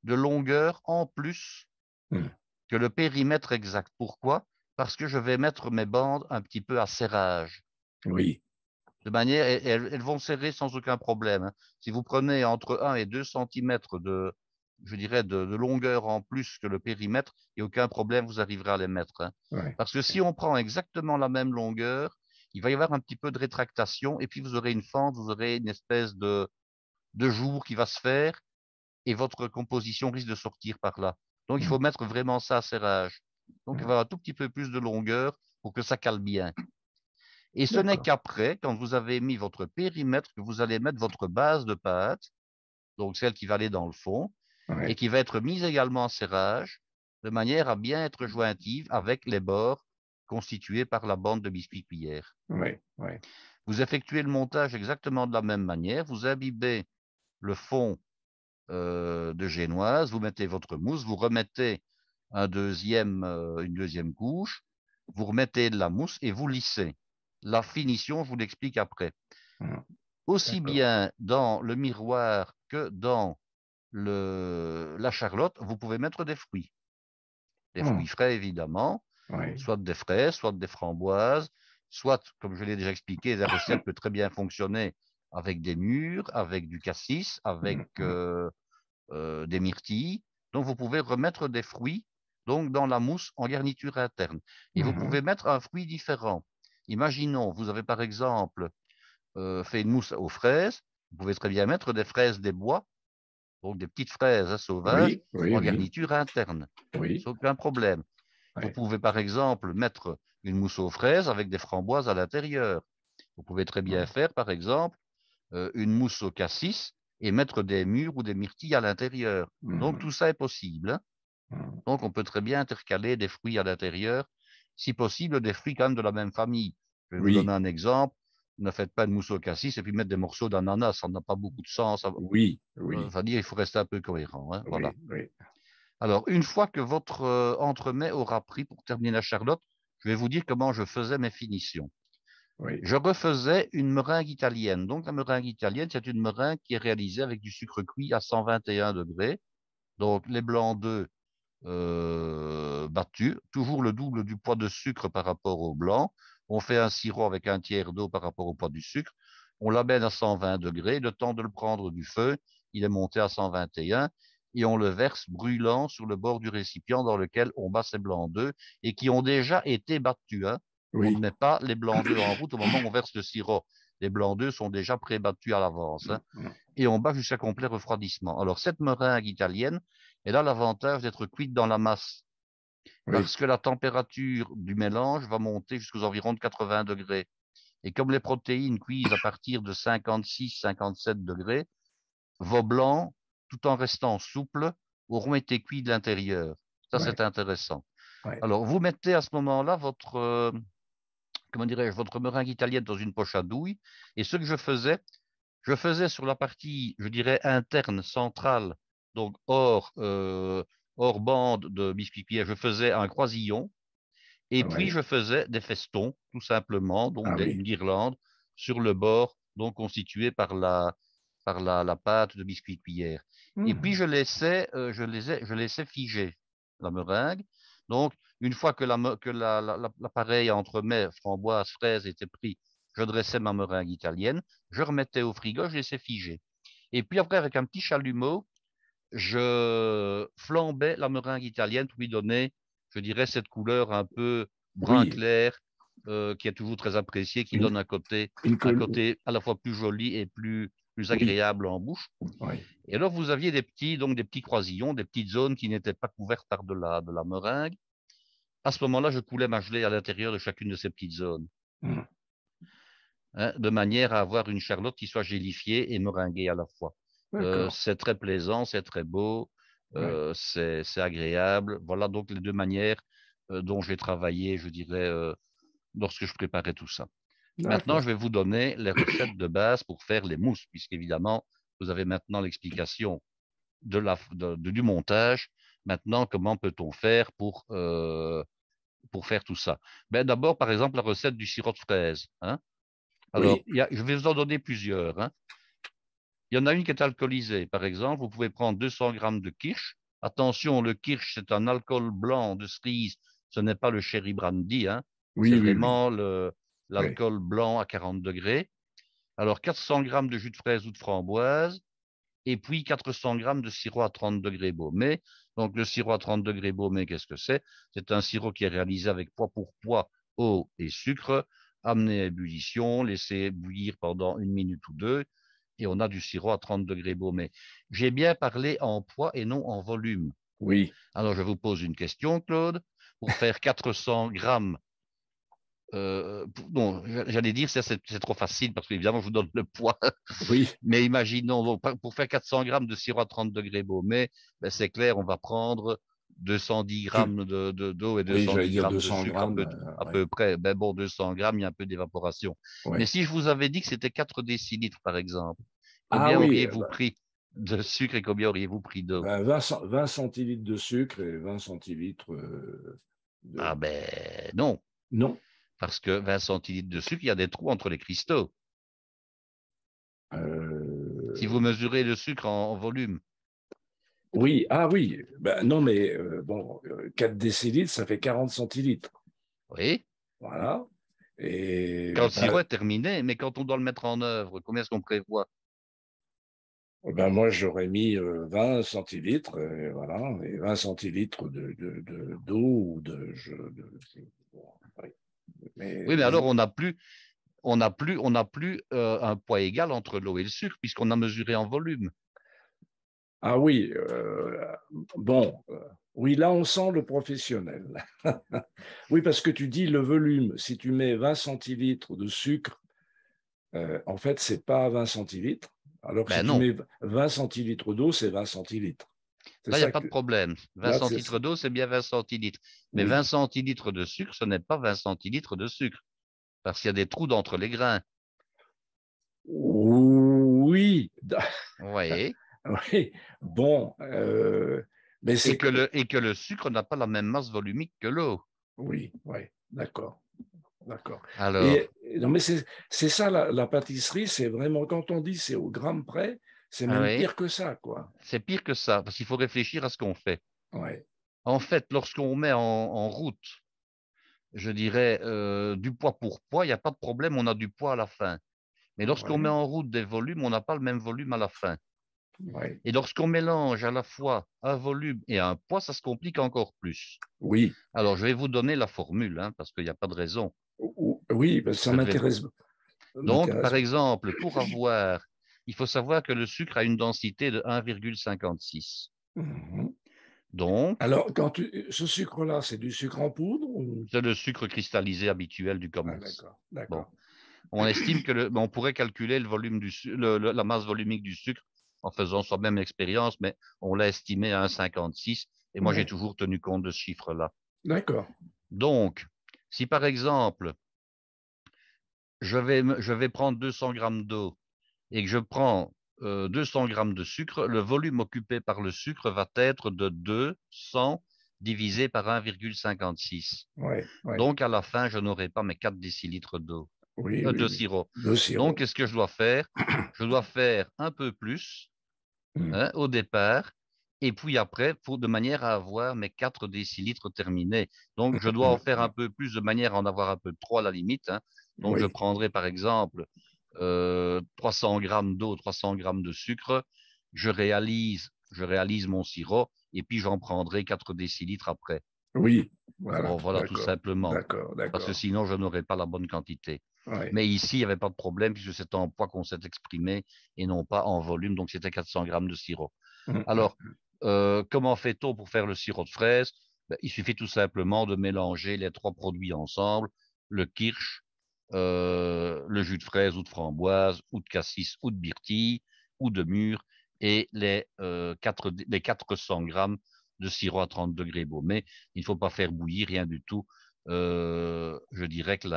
de longueur en plus Hmm. que le périmètre exact. Pourquoi? Parce que je vais mettre mes bandes un petit peu à serrage. Oui, De manière, elles vont serrer sans aucun problème, hein. Si vous prenez entre 1 et 2 cm je dirais, de longueur en plus que le périmètre, il n'y a aucun problème, vous arriverez à les mettre, hein. ouais. Parce que si on prend exactement la même longueur, il va y avoir un petit peu de rétractation et puis vous aurez une fente, vous aurez une espèce de jour qui va se faire et votre composition risque de sortir par là. Donc, il Hmm. faut mettre vraiment ça à serrage. Donc, il va y Hmm. avoir un tout petit peu plus de longueur pour que ça cale bien. Et ce n'est D'accord. qu'après, quand vous avez mis votre périmètre, que vous allez mettre votre base de pâte, donc celle qui va aller dans le fond, et Ouais, qui va être mise également en serrage, de manière à bien être jointive avec les bords constitués par la bande de biscuit cuillère. ouais, ouais. Vous effectuez le montage exactement de la même manière, vous imbibez le fond de génoise, vous mettez votre mousse, vous remettez une deuxième couche, vous remettez de la mousse et vous lissez. La finition, je vous l'explique après. Hmm. Aussi D'accord. bien dans le miroir que dans la charlotte, vous pouvez mettre des Hmm. fruits frais évidemment, Ouais. soit des fraises, soit des framboises, soit, comme je l'ai déjà expliqué, la recette peut très bien fonctionner avec des mûres, avec du cassis, avec Hmm. Hmm. des myrtilles. Donc, vous pouvez remettre des fruits donc dans la mousse en garniture interne. Et vous Mhm. pouvez mettre un fruit différent. Imaginons, vous avez par exemple fait une mousse aux fraises. Vous pouvez très bien mettre des fraises des bois, donc des petites fraises, hein, sauvages, Oui, oui, en oui, garniture interne, oui. sans aucun problème. Vous Ouais. pouvez par exemple mettre une mousse aux fraises avec des framboises à l'intérieur. Vous pouvez très bien Hmm. faire par exemple une mousse au cassis et mettre des mûres ou des myrtilles à l'intérieur. Donc Mhm. tout ça est possible, hein. Hmm. Donc on peut très bien intercaler des fruits à l'intérieur, si possible des fruits quand même de la même famille. Je vais vous donner Oui, un exemple. Ne faites pas une mousse au cassis et puis mettre des morceaux d'ananas, ça n'a pas beaucoup de sens. oui, oui, Enfin dire, il faut rester un peu cohérent, hein, voilà. oui, oui, Alors une fois que votre entremets aura pris, pour terminer la charlotte, je vais vous dire comment je faisais mes finitions. oui. Je refaisais une meringue italienne. Donc, la meringue italienne, c'est une meringue qui est réalisée avec du sucre cuit à 121 degrés. Donc, les blancs d'œufs battus, toujours le double du poids de sucre par rapport au blanc. On fait un sirop avec un tiers d'eau par rapport au poids du sucre. On l'amène à 120 degrés. Le temps de le prendre du feu, il est monté à 121 et on le verse brûlant sur le bord du récipient dans lequel on bat ces blancs d'œufs et qui ont déjà été battus, hein. On ne Oui. met pas les blancs d'œufs en route au moment où on verse le sirop. Les blancs d'œufs sont déjà pré-battus à l'avance, hein, Mhm. et on bat jusqu'à complet refroidissement. Alors, cette meringue italienne, elle a l'avantage d'être cuite dans la masse Oui. parce que la température du mélange va monter jusqu'aux environs de 80 degrés. Et comme les protéines cuisent à partir de 56-57 degrés, vos blancs, tout en restant souples, auront été cuits de l'intérieur. Ça, Ouais. c'est intéressant. Ouais. Alors, vous mettez à ce moment-là comment dirais-je, votre meringue italienne dans une poche à douille. Et ce que je faisais sur la partie, je dirais, interne, centrale, donc hors bande de biscuit cuillère, je faisais un croisillon. Et puis, Ouais. je faisais des festons, tout simplement, donc Ah oui. une guirlande sur le bord, donc constituée par la pâte de biscuit cuillère. Et puis, Mhm. je laissais figer la meringue. Donc, une fois que l'appareil à entremets framboise, fraise était pris, je dressais ma meringue italienne, je remettais au frigo, je laissais figer. Et puis après, avec un petit chalumeau, je flambais la meringue italienne pour lui donner, je dirais, cette couleur un peu brun Oui. clair, qui est toujours très appréciée, qui Une, donne une un col- côté à la fois plus joli et plus Oui. agréable en bouche. Oui. Et alors, vous aviez donc des petits croisillons, des petites zones qui n'étaient pas couvertes par de la meringue. À ce moment-là, je coulais ma gelée à l'intérieur de chacune de ces petites zones, Mhm. hein, de manière à avoir une charlotte qui soit gélifiée et meringuée à la fois. D'accord. C'est très plaisant, c'est très beau, Ouais. c'est agréable. Voilà donc les deux manières dont j'ai travaillé, je dirais, lorsque je préparais tout ça. Maintenant, D'accord. je vais vous donner les recettes de base pour faire les mousses, puisqu'évidemment, vous avez maintenant l'explication du montage. Maintenant, comment peut-on faire pour faire tout ça? Ben, d'abord, par exemple, la recette du sirop de fraise, hein. Alors, Oui, je vais vous en donner plusieurs, hein. Il y en a une qui est alcoolisée. Par exemple, vous pouvez prendre 200 grammes de kirsch. Attention, le kirsch, c'est un alcool blanc de cerise. Ce n'est pas le sherry brandy, hein. C'est oui, oui, oui. vraiment Oui. l'alcool blanc à 40 degrés. Alors, 400 grammes de jus de fraise ou de framboise. Et puis, 400 grammes de sirop à 30 degrés baumé. Donc, le sirop à 30 degrés baumé, qu'est-ce que c'est? C'est un sirop qui est réalisé avec poids pour poids, eau et sucre, amené à ébullition, laissé bouillir pendant 1 minute ou 2, et on a du sirop à 30 degrés baumé. J'ai bien parlé en poids et non en volume. Oui. Alors, je vous pose une question, Claude. Pour faire 400 grammes, non, j'allais dire, ça c'est trop facile parce qu'évidemment, je vous donne le poids. Oui. Mais imaginons, donc, pour faire 400 grammes de sirop à 30 degrés baumé, ben, c'est clair, on va prendre 210 Tu- grammes d'eau et Oui, j'allais 210 dire grammes de 200 sucre grammes. à Oui. peu près. Ben bon, 200 grammes, il y a un peu d'évaporation. Mais Oui. si je vous avais dit que c'était 4 décilitres, par exemple, Ah combien oui, auriez-vous pris de sucre et combien auriez-vous pris d'eau? 20 centilitres de sucre et 20 centilitres Ah de... ben non, Non. parce que 20 centilitres de sucre, il y a des trous entre les cristaux. Si vous Euh, mesurez le sucre en volume, Oui, ah oui. Ben, non, mais bon, 4 décilitres, ça fait 40 centilitres. oui, Voilà. quand Et le sirop est terminé, mais quand on doit le mettre en œuvre, combien est-ce qu'on prévoit? moi, j'aurais mis 20 centilitres, voilà, et 20 centilitres d'eau ou bon, oui. Oui, mais alors Disons, on n'a plus un poids égal entre l'eau et le sucre puisqu'on a mesuré en volume. ah oui, bon, oui, là, on sent le professionnel. Oui, parce que tu dis le volume, si tu mets 20 centilitres de sucre, en fait, c'est pas 20 centilitres. Alors que si Ben tu non, mets 20 centilitres d'eau, c'est 20 centilitres. C'est là, il n'y a ça pas de que, problème. 20 là, centilitres d'eau, c'est bien 20 centilitres. Mais oui. 20 centilitres de sucre, ce n'est pas 20 centilitres de sucre parce qu'il y a des trous d'entre les grains. Oui, Vous voyez? oui, bon, mais c'est que, Et que le sucre n'a pas la même masse volumique que l'eau. oui, oui, d'accord, d'accord. Alors, Non, mais c'est ça la pâtisserie, c'est vraiment quand on dit c'est au gramme près, c'est ah même oui, pire que ça, quoi. c'est pire que ça parce qu'il faut réfléchir à ce qu'on fait. Ouais, En fait, lorsqu'on met en route, je dirais, du poids pour poids, il n'y a pas de problème, on a du poids à la fin. Mais lorsqu'on met ouais, en route des volumes, on n'a pas le même volume à la fin. ouais, Et lorsqu'on mélange à la fois un volume et un poids, ça se complique encore plus. oui, Alors, je vais vous donner la formule, hein, parce qu'il n'y a pas de raison. oui, ben, ça Je vais... Donc, m'intéresse. par exemple, il faut savoir que le sucre a une densité de 1,56. Mhm. Donc, Alors, ce sucre-là, c'est du sucre en poudre ou... c'est le sucre cristallisé habituel du Ah, commerce. d'accord, Bon, d'accord. on estime que on pourrait calculer le volume la masse volumique du sucre en faisant soi-même l'expérience, mais on l'a estimé à 1,56 et moi j'ai Ouais, toujours tenu compte de ce chiffre-là. d'accord. Donc, si par exemple, je vais prendre 200 grammes d'eau et que je prends 200 grammes de sucre, le volume occupé par le sucre va être de 200 divisé par 1,56. Ouais, ouais. Donc, à la fin, je n'aurai pas mes 4 décilitres Oui, oui, de oui. sirop. De Donc, sirop. qu'est-ce que je dois faire? Je dois faire un peu plus, Hmm. hein, au départ, et puis après, de manière à avoir mes 4 décilitres terminés. Donc, je dois en faire un peu plus de manière à en avoir un peu trop à la limite, hein. Donc, je Oui, prendrai par exemple 300 grammes d'eau, 300 grammes de sucre. Je réalise mon sirop et puis j'en prendrai 4 décilitres après. oui, voilà, Bon, voilà, tout d'accord, simplement. d'accord, Parce que d'accord. sinon, je n'aurais pas la bonne quantité. Ouais. Mais ici, il n'y avait pas de problème puisque c'est en poids qu'on s'est exprimé et non pas en volume. Donc, c'était 400 grammes de sirop. Hmm, Alors, hmm. comment fait-on pour faire le sirop de fraise? Ben, il suffit tout simplement de mélanger les trois produits ensemble, le kirsch, le jus de fraise ou de framboise, ou de cassis, ou de myrtille, ou de mûre, et les 400 grammes de sirop à 30 degrés baumé. Il ne faut pas faire bouillir, rien du tout. Je dirais que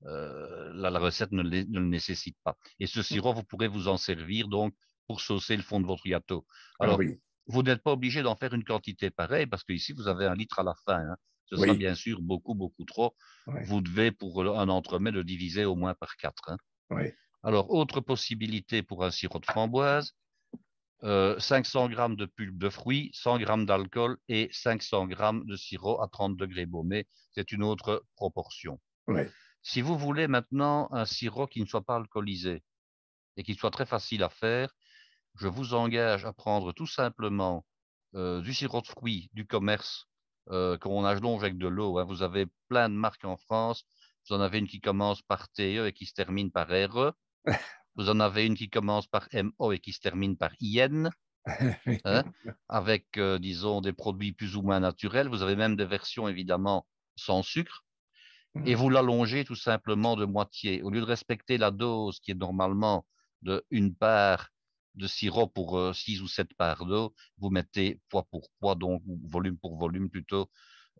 la recette ne le nécessite pas. Et ce sirop, vous pourrez vous en servir donc pour saucer le fond de votre gâteau. Ah Alors, oui, vous n'êtes pas obligé d'en faire une quantité pareille parce que ici, vous avez 1 litre à la fin, hein. Ce sera oui, bien sûr beaucoup, beaucoup trop. oui, Vous devez, pour un entremets, le diviser au moins par 4, hein. oui, Alors, autre possibilité pour un sirop de framboise, 500 grammes de pulpe de fruits, 100 grammes d'alcool et 500 grammes de sirop à 30 degrés baumé. C'est une autre proportion. oui, Si vous voulez maintenant un sirop qui ne soit pas alcoolisé et qui soit très facile à faire, je vous engage à prendre tout simplement du sirop de fruits du commerce qu'on allonge avec de l'eau, hein. Vous avez plein de marques en France. Vous en avez une qui commence par TE et qui se termine par RE. Vous en avez une qui commence par MO et qui se termine par IN, hein, avec, disons, des produits plus ou moins naturels. Vous avez même des versions, évidemment, sans sucre. Et vous l'allongez tout simplement de moitié. Au lieu de respecter la dose qui est normalement de une part de sirop pour 6 ou 7 parts d'eau, vous mettez poids pour poids, donc volume pour volume plutôt,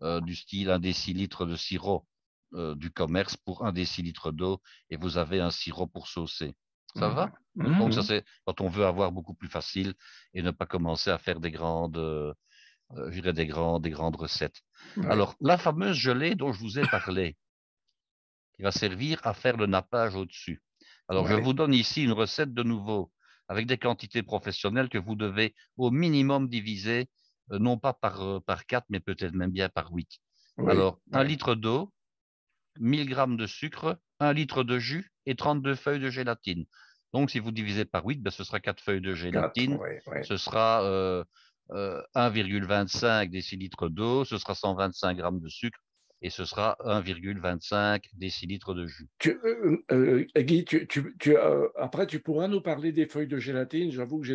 du style 1 décilitre de sirop du commerce pour 1 décilitre d'eau, et vous avez un sirop pour saucer. Ça va? Donc ça, c'est quand on veut avoir beaucoup plus facile et ne pas commencer à faire je dirais des grandes recettes. oui, Alors, la fameuse gelée dont je vous ai parlé, qui va servir à faire le nappage au-dessus. Alors, je oui, vous donne ici une recette de nouveau, avec des quantités professionnelles que vous devez au minimum diviser, non pas par 4, mais peut-être même bien par 8. oui, Alors, 1 litre d'eau, 1000 grammes de sucre, 1 litre de jus et 32 feuilles de gélatine. Donc, si vous divisez par 8, ben, ce sera 4 feuilles de 4, gélatine, oui, oui, ce sera 1,25 décilitres d'eau, ce sera 125 grammes de sucre et ce sera 1,25 décilitres de jus. Guy, après, tu pourras nous parler des feuilles de gélatine. J'avoue que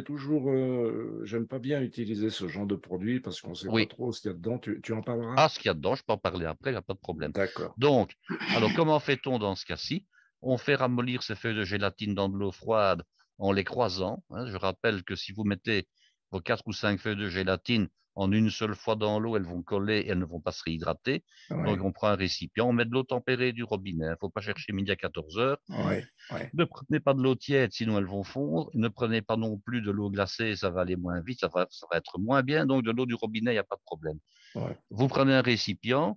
j'aime pas bien utiliser ce genre de produit parce qu'on ne sait pas Oui. trop ce qu'il y a dedans. Tu en parleras? Ah, ce qu'il y a dedans, je peux en parler après, il n'y a pas de problème. D'accord. Donc, alors comment fait-on dans ce cas-ci? On fait ramollir ces feuilles de gélatine dans de l'eau froide en les croisant, hein. Je rappelle que si vous mettez vos 4 ou 5 feuilles de gélatine en une seule fois dans l'eau, elles vont coller et elles ne vont pas se réhydrater. Donc, Oui, on prend un récipient, on met de l'eau tempérée du robinet. Il ne faut pas chercher midi à 14 heures. oui, oui, Ne prenez pas de l'eau tiède, sinon elles vont fondre. Ne prenez pas non plus de l'eau glacée, ça va aller moins vite, ça va être moins bien. Donc, de l'eau du robinet, il n'y a pas de problème. oui, Vous prenez un récipient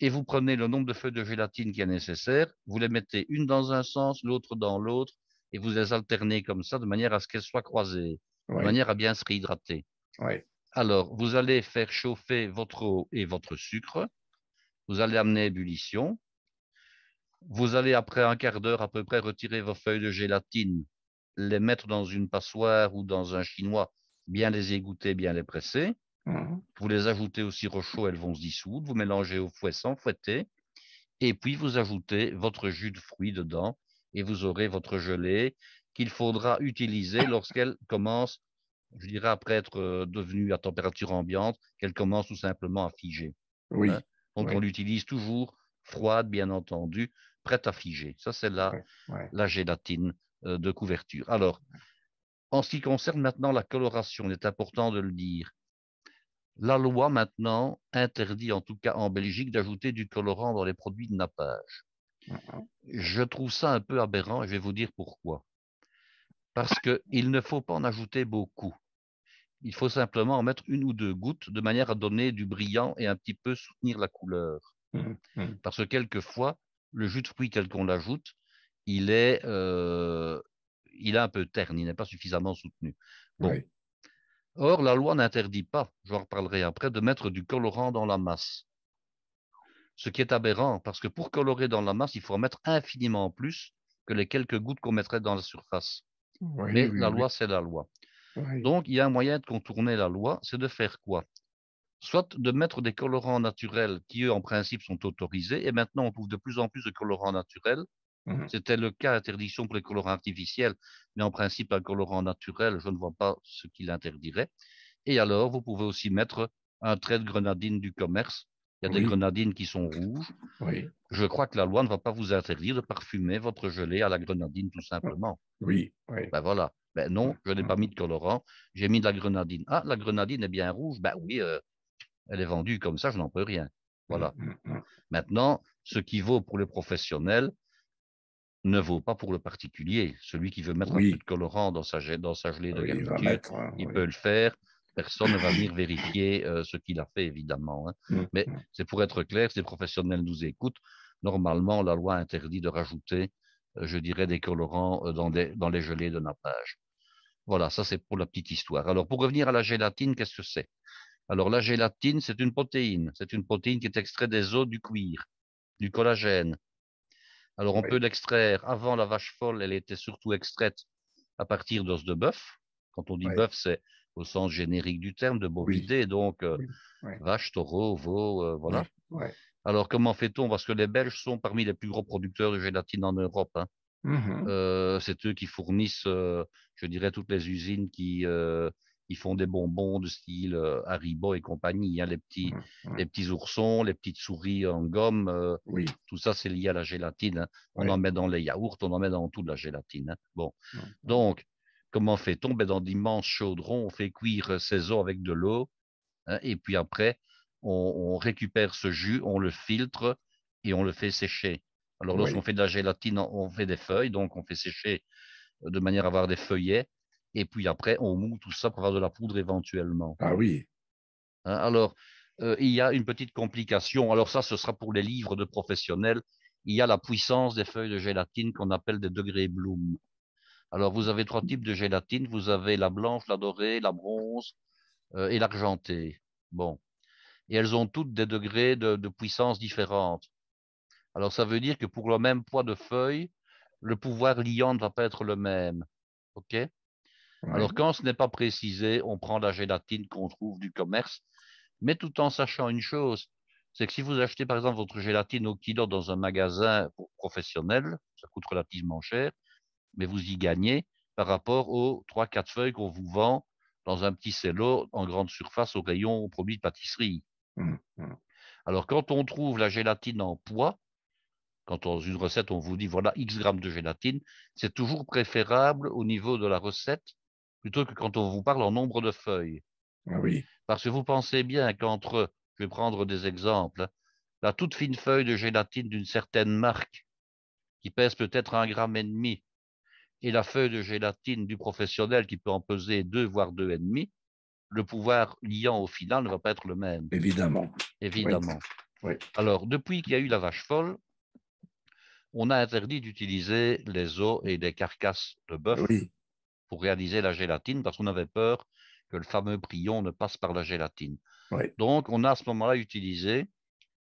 et vous prenez le nombre de feuilles de gélatine qui est nécessaire. Vous les mettez une dans un sens, l'autre dans l'autre, et vous les alternez comme ça, de manière à ce qu'elles soient croisées, de oui, manière à bien se réhydrater. oui, Alors, vous allez faire chauffer votre eau et votre sucre. Vous allez amener à ébullition. Vous allez, après un quart d'heure à peu près, retirer vos feuilles de gélatine, les mettre dans une passoire ou dans un chinois, bien les égoutter, bien les presser. mhm, Vous les ajoutez au sirop chaud, elles vont se dissoudre. Vous mélangez au fouet sans fouetter. Et puis, vous ajoutez votre jus de fruits dedans et vous aurez votre gelée qu'il faudra utiliser lorsqu'elle commence, je dirais après être devenue à température ambiante, qu'elle commence tout simplement à figer, hein. oui, Donc, on oui, l'utilise toujours froide, bien entendu, prête à figer. Ça, c'est oui, oui, la gélatine de couverture. Alors, en ce qui concerne maintenant la coloration, il est important de le dire. La loi maintenant interdit, en tout cas en Belgique, d'ajouter du colorant dans les produits de nappage. mhm, Je trouve ça un peu aberrant et je vais vous dire pourquoi. Parce qu'il ne faut pas en ajouter beaucoup. Il faut simplement en mettre 1 ou 2 gouttes de manière à donner du brillant et un petit peu soutenir la couleur. mhm, mhm. Parce que quelquefois, le jus de fruits tel qu'on l'ajoute, il est, il est un peu terne, il n'est pas suffisamment soutenu. Bon. Oui, Or, la loi n'interdit pas, j'en reparlerai après, de mettre du colorant dans la masse. Ce qui est aberrant, parce que pour colorer dans la masse, il faut en mettre infiniment plus que les quelques gouttes qu'on mettrait dans la surface. oui, Mais oui, la oui, loi, c'est la loi. oui, Donc, il y a un moyen de contourner la loi, c'est de faire quoi? Soit de mettre des colorants naturels qui, eux, en principe, sont autorisés. Et maintenant, on trouve de plus en plus de colorants naturels. mhm, C'était le cas, interdiction pour les colorants artificiels. Mais en principe, un colorant naturel, je ne vois pas ce qui l'interdirait. Et alors, vous pouvez aussi mettre un trait de grenadine du commerce. Il y a des oui, grenadines qui sont rouges. oui, Je crois que la loi ne va pas vous interdire de parfumer votre gelée à la grenadine, tout simplement. oui, oui, Ben voilà. Ben non, mhm, je n'ai pas mis de colorant, j'ai mis de la grenadine. Ah, la grenadine est bien rouge. Ben oui, elle est vendue comme ça, je n'en peux rien. mhm, Voilà. mhm, mhm. Maintenant, ce qui vaut pour les professionnels, ne vaut pas pour le particulier. Celui qui veut mettre un peu Oui, de colorant dans sa gelée de oui, il va garniture, mettre, hein, il peut oui. le faire. Personne ne va venir vérifier ce qu'il a fait, évidemment, hein. Mm, Mais mm. c'est pour être clair, si les professionnels nous écoutent, normalement, la loi interdit de rajouter, je dirais, des colorants dans les gelées de nappage. Voilà, ça c'est pour la petite histoire. Alors, pour revenir à la gélatine, qu'est-ce que c'est? Alors, la gélatine, c'est une protéine. C'est une protéine qui est extraite des os du cuir, du collagène. Alors, on peut Oui, l'extraire avant la vache folle, elle était surtout extraite à partir d'os de bœuf. Quand on dit oui, bœuf, c'est au sens générique du terme, de oui, bovidé, donc oui, oui, vache, taureau, veau, voilà. oui, oui. Alors, comment fait-on? Parce que les Belges sont parmi les plus gros producteurs de gélatine en Europe, hein. Mhm, C'est eux qui fournissent, je dirais, toutes les usines qui font des bonbons de style Haribo et compagnie, hein, mhm, les mhm. petits oursons, les petites souris en gomme, Oui, tout ça, c'est lié à la gélatine, hein. On en oui. met dans les yaourts, on en met dans tout de la gélatine, hein. Bon, Mhm, mhm. donc, comment fait-on? Ben, dans d'immenses chaudrons, on fait cuire ces os avec de l'eau, hein, et puis après, on récupère ce jus, on le filtre et on le fait sécher. Alors, lorsqu'on Oui. fait de la gélatine, on fait des feuilles, donc on fait sécher de manière à avoir des feuillets, et puis après, on moud tout ça pour avoir de la poudre éventuellement, Ah oui, hein. Alors, il y a une petite complication. Alors ça, ce sera pour les livres de professionnels. Il y a la puissance des feuilles de gélatine qu'on appelle des degrés Bloom. Alors, vous avez trois types de gélatine. Vous avez la blanche, la dorée, la bronze et l'argentée. Bon. Et elles ont toutes des degrés de puissance différentes. Alors, ça veut dire que pour le même poids de feuilles, le pouvoir liant ne va pas être le même. OK? Alors, oui, quand ce n'est pas précisé, on prend la gélatine qu'on trouve du commerce, mais tout en sachant une chose, c'est que si vous achetez par exemple votre gélatine au kilo dans un magasin professionnel, ça coûte relativement cher, mais vous y gagnez par rapport aux trois quatre feuilles qu'on vous vend dans un petit cello en grande surface au rayon produits de pâtisserie. mhm, mhm. Alors, quand on trouve la gélatine en poids, quand dans une recette, on vous dit voilà X grammes de gélatine, c'est toujours préférable au niveau de la recette plutôt que quand on vous parle en nombre de feuilles. Ah oui, Parce que vous pensez bien qu'entre, je vais prendre des exemples, hein, la toute fine feuille de gélatine d'une certaine marque qui pèse peut-être 1,5 g et la feuille de gélatine du professionnel qui peut en peser 2 voire 2,5 g, le pouvoir liant au final ne va pas être le même, évidemment. Oui, évidemment. oui, Alors, depuis qu'il y a eu la vache folle, on a interdit d'utiliser les os et des carcasses de bœuf oui, pour réaliser la gélatine parce qu'on avait peur que le fameux prion ne passe par la gélatine. oui, Donc, on a à ce moment-là utilisé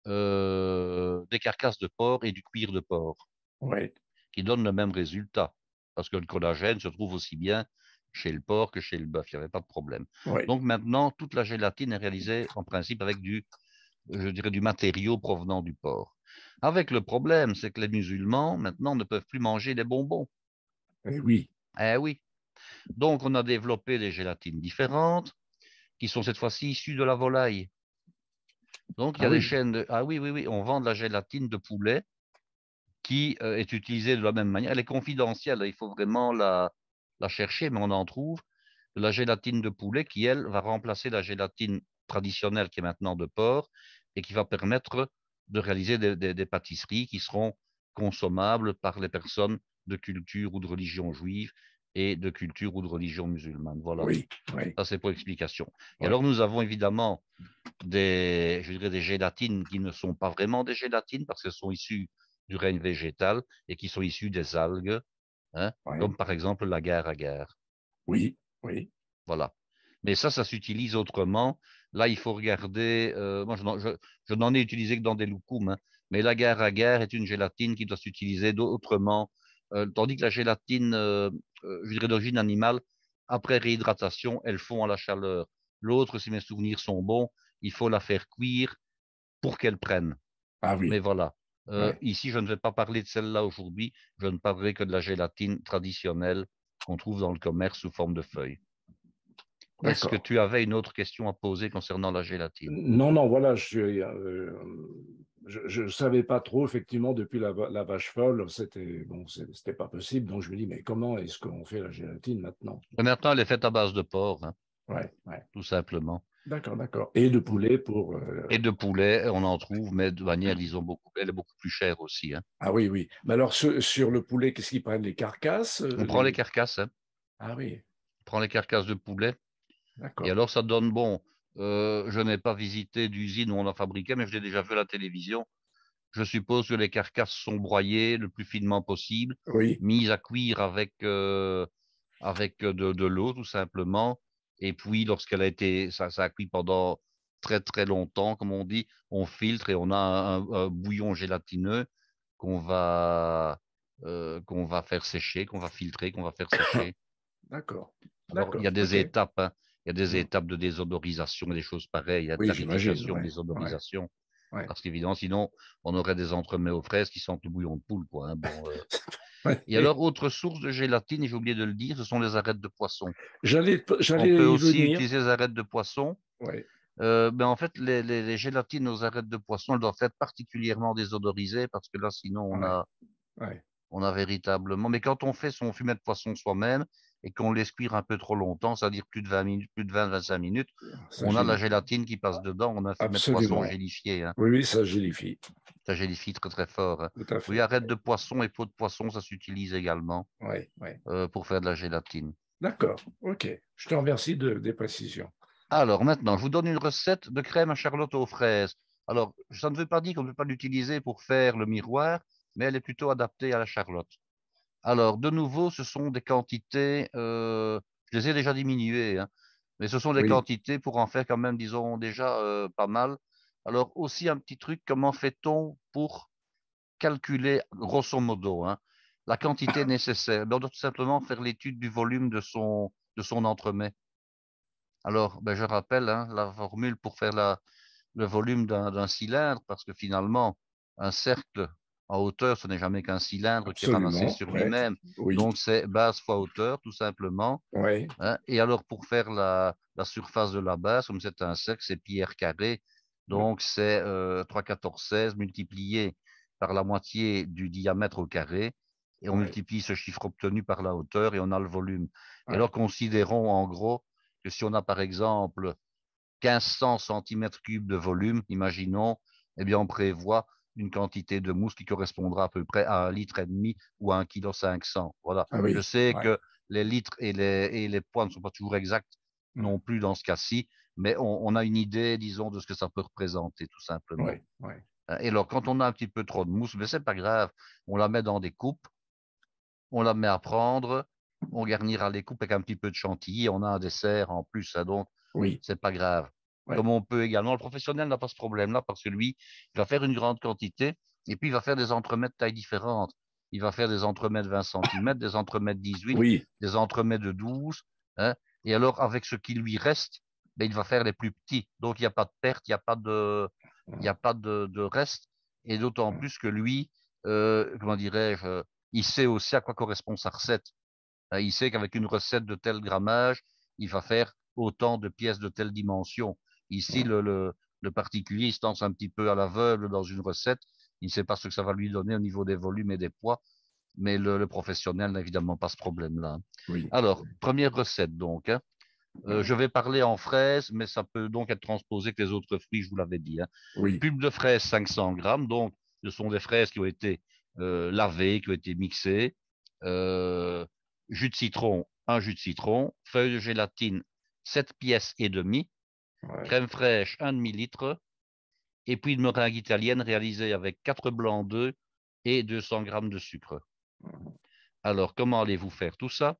des carcasses de porc et du cuir de porc oui, qui donnent le même résultat parce que le collagène se trouve aussi bien chez le porc que chez le bœuf. Il n'y avait pas de problème. oui. Donc, maintenant, toute la gélatine est réalisée en principe avec je dirais, du matériau provenant du porc. Avec le problème, c'est que les musulmans, maintenant, ne peuvent plus manger des bonbons. Et oui, Eh oui. Donc, on a développé des gélatines différentes qui sont cette fois-ci issues de la volaille. Donc, il y ah a des oui, chaînes de... Ah oui, oui, oui, on vend de la gélatine de poulet qui est utilisée de la même manière. Elle est confidentielle, il faut vraiment la chercher, mais on en trouve. De la gélatine de poulet qui, elle, va remplacer la gélatine traditionnelle qui est maintenant de porc et qui va permettre de réaliser des pâtisseries qui seront consommables par les personnes de culture ou de religion juive et de culture ou de religion musulmane. Voilà, oui, oui, ça c'est pour explication. Et oui, alors nous avons évidemment je dirais des gélatines qui ne sont pas vraiment des gélatines parce qu'elles sont issues du règne végétal et qui sont issues des algues, hein, oui, comme par exemple l'agar-agar. oui, oui, Voilà. Mais ça s'utilise autrement. Là, il faut regarder. Moi, je n'en ai utilisé que dans des loukoums, hein, mais l'agar-agar est une gélatine qui doit s'utiliser autrement. Tandis que la gélatine, je dirais d'origine animale, après réhydratation, elle fond à la chaleur. L'autre, si mes souvenirs sont bons, il faut la faire cuire pour qu'elle prenne. ah Mais oui, voilà. oui. Ici, je ne vais pas parler de celle-là aujourd'hui. Je ne parlerai que de la gélatine traditionnelle qu'on trouve dans le commerce sous forme de feuilles. Est-ce que D'accord. tu avais une autre question à poser concernant la gélatine? Non, non, voilà, je ne savais pas trop, effectivement, depuis la vache folle, c'était bon, c'était pas possible. Donc, je me dis, mais comment est-ce qu'on fait la gélatine maintenant? Maintenant, elle est faite à base de porc, hein, Ouais, ouais, tout simplement. D'accord, d'accord. Et de poulet pour... Et de poulet, on en trouve, mais de manière, disons, elle est beaucoup plus chère aussi, hein. Ah oui, oui. Mais alors, sur le poulet, qu'est-ce qu'ils prennent? Les carcasses? On prend les carcasses, hein. Ah oui, On prend les carcasses de poulet. Et d'accord. alors, ça donne bon. Je n'ai pas visité d'usine où on en fabriquait, mais je l'ai déjà vu à la télévision. Je suppose que les carcasses sont broyées le plus finement possible, Oui, mises à cuire avec de l'eau, tout simplement. Et puis, lorsqu'elle a été, ça a cuit pendant très, très longtemps, comme on dit, on filtre et on a un bouillon gélatineux qu'on qu'on va faire sécher, qu'on va filtrer, qu'on va faire sécher. d'accord. Alors, il y D'accord, a des ok. étapes, hein. Il y a des Hmm. étapes de désodorisation, des choses pareilles, il y a de Oui, j'imagine, clarification, ouais, ouais, désodorisation. ouais. Parce qu'évidemment, sinon, on aurait des entremets aux fraises qui sentent le bouillon de poule, quoi, hein. Bon, et Ouais. alors, autre source de gélatine, et j'ai oublié de le dire, ce sont les arêtes de poisson. On peut J'allais y aussi venir. utiliser les arêtes de poisson. Ouais, Ben en fait, les gélatines aux arêtes de poisson, elles doivent être particulièrement désodorisées parce que là, sinon, ouais, ouais. on a véritablement. Mais quand on fait son fumet de poisson soi-même et qu'on laisse cuire un peu trop longtemps, c'est-à-dire plus de 20 minutes, plus de 20-25 minutes, Ça on a la gélifie. gélatine qui passe dedans. On a un fumet de poisson Absolument. gélifié, hein. Oui, oui, ça gélifie. Ça gélifie très très fort, hein. Tout à Oui, fait. arêtes de poisson et peau de poisson, ça s'utilise également Oui, oui. pour faire de la gélatine. D'accord, ok. Je te remercie des précisions. Alors maintenant, je vous donne une recette de crème à Charlotte aux fraises. Alors, ça ne veut pas dire qu'on ne peut pas l'utiliser pour faire le miroir, mais elle est plutôt adaptée à la Charlotte. Alors, de nouveau, ce sont des quantités, je les ai déjà diminuées, hein, mais ce sont des Oui. quantités pour en faire quand même, disons, déjà pas mal. Alors, aussi un petit truc, comment fait-on pour calculer, grosso modo, hein, la quantité nécessaire? Ben, on doit tout simplement faire l'étude du volume de son entremets. Alors, ben, je rappelle, hein, la formule pour faire le volume d'un cylindre, parce que finalement, un cercle en hauteur, ce n'est jamais qu'un cylindre qui est ramassé Absolument, sur ouais. lui-même. Oui, Donc, c'est base fois hauteur, tout simplement, ouais, hein. Et alors, pour faire la surface de la base, comme c'est un cercle, c'est pi r carré. Donc, c'est 3, 14, 16 multiplié par la moitié du diamètre au carré. Et on ouais, multiplie ce chiffre obtenu par la hauteur et on a le volume. Et ouais, alors, considérons en gros que si on a par exemple 1500 centimètres cubes de volume, imaginons, eh bien, on prévoit une quantité de mousse qui correspondra à peu près à 1,5 litre ou à 1,5 kg. Voilà. ah Je oui, sais ouais. que les litres et les poids ne sont pas toujours exacts Hmm. non plus dans ce cas-ci, mais on a une idée, disons, de ce que ça peut représenter, tout simplement. Ouais, ouais, Et alors, quand on a un petit peu trop de mousse, mais c'est pas grave, on la met dans des coupes, on la met à prendre, on garnira les coupes avec un petit peu de chantilly, on a un dessert en plus, hein, donc oui, c'est pas grave. ouais, Comme on peut également, le professionnel n'a pas ce problème-là parce que lui, il va faire une grande quantité et puis il va faire des entremets de taille différentes. Il va faire des entremets de 20 centimètres, des entremets de 18, oui, des entremets de 12, hein. Et alors, avec ce qui lui reste, ben, il va faire les plus petits. Donc, il n'y a pas de perte, il y a pas de reste. Et d'autant plus que lui, comment dirais-je, il sait aussi à quoi correspond sa recette. Il sait qu'avec une recette de tel grammage, il va faire autant de pièces de telle dimension. Ici, le particulier, il se lance un petit peu à l'aveugle dans une recette. Il ne sait pas ce que ça va lui donner au niveau des volumes et des poids, mais le professionnel n'a évidemment pas ce problème-là. oui, Alors, première recette donc, hein. Je ouais, vais parler en fraises, mais ça peut donc être transposé avec les autres fruits, je vous l'avais dit, hein. oui, Pulpe de fraises, 500 grammes. Donc, ce sont des fraises qui ont été lavées, qui ont été mixées. Euh, Jus de citron, un jus de citron. Feuille de gélatine, 7 pièces et demie. ouais. Crème fraîche, un demi-litre. Et puis une meringue italienne réalisée avec 4 blancs d'œufs et 200 grammes de sucre. Alors, comment allez-vous faire tout ça?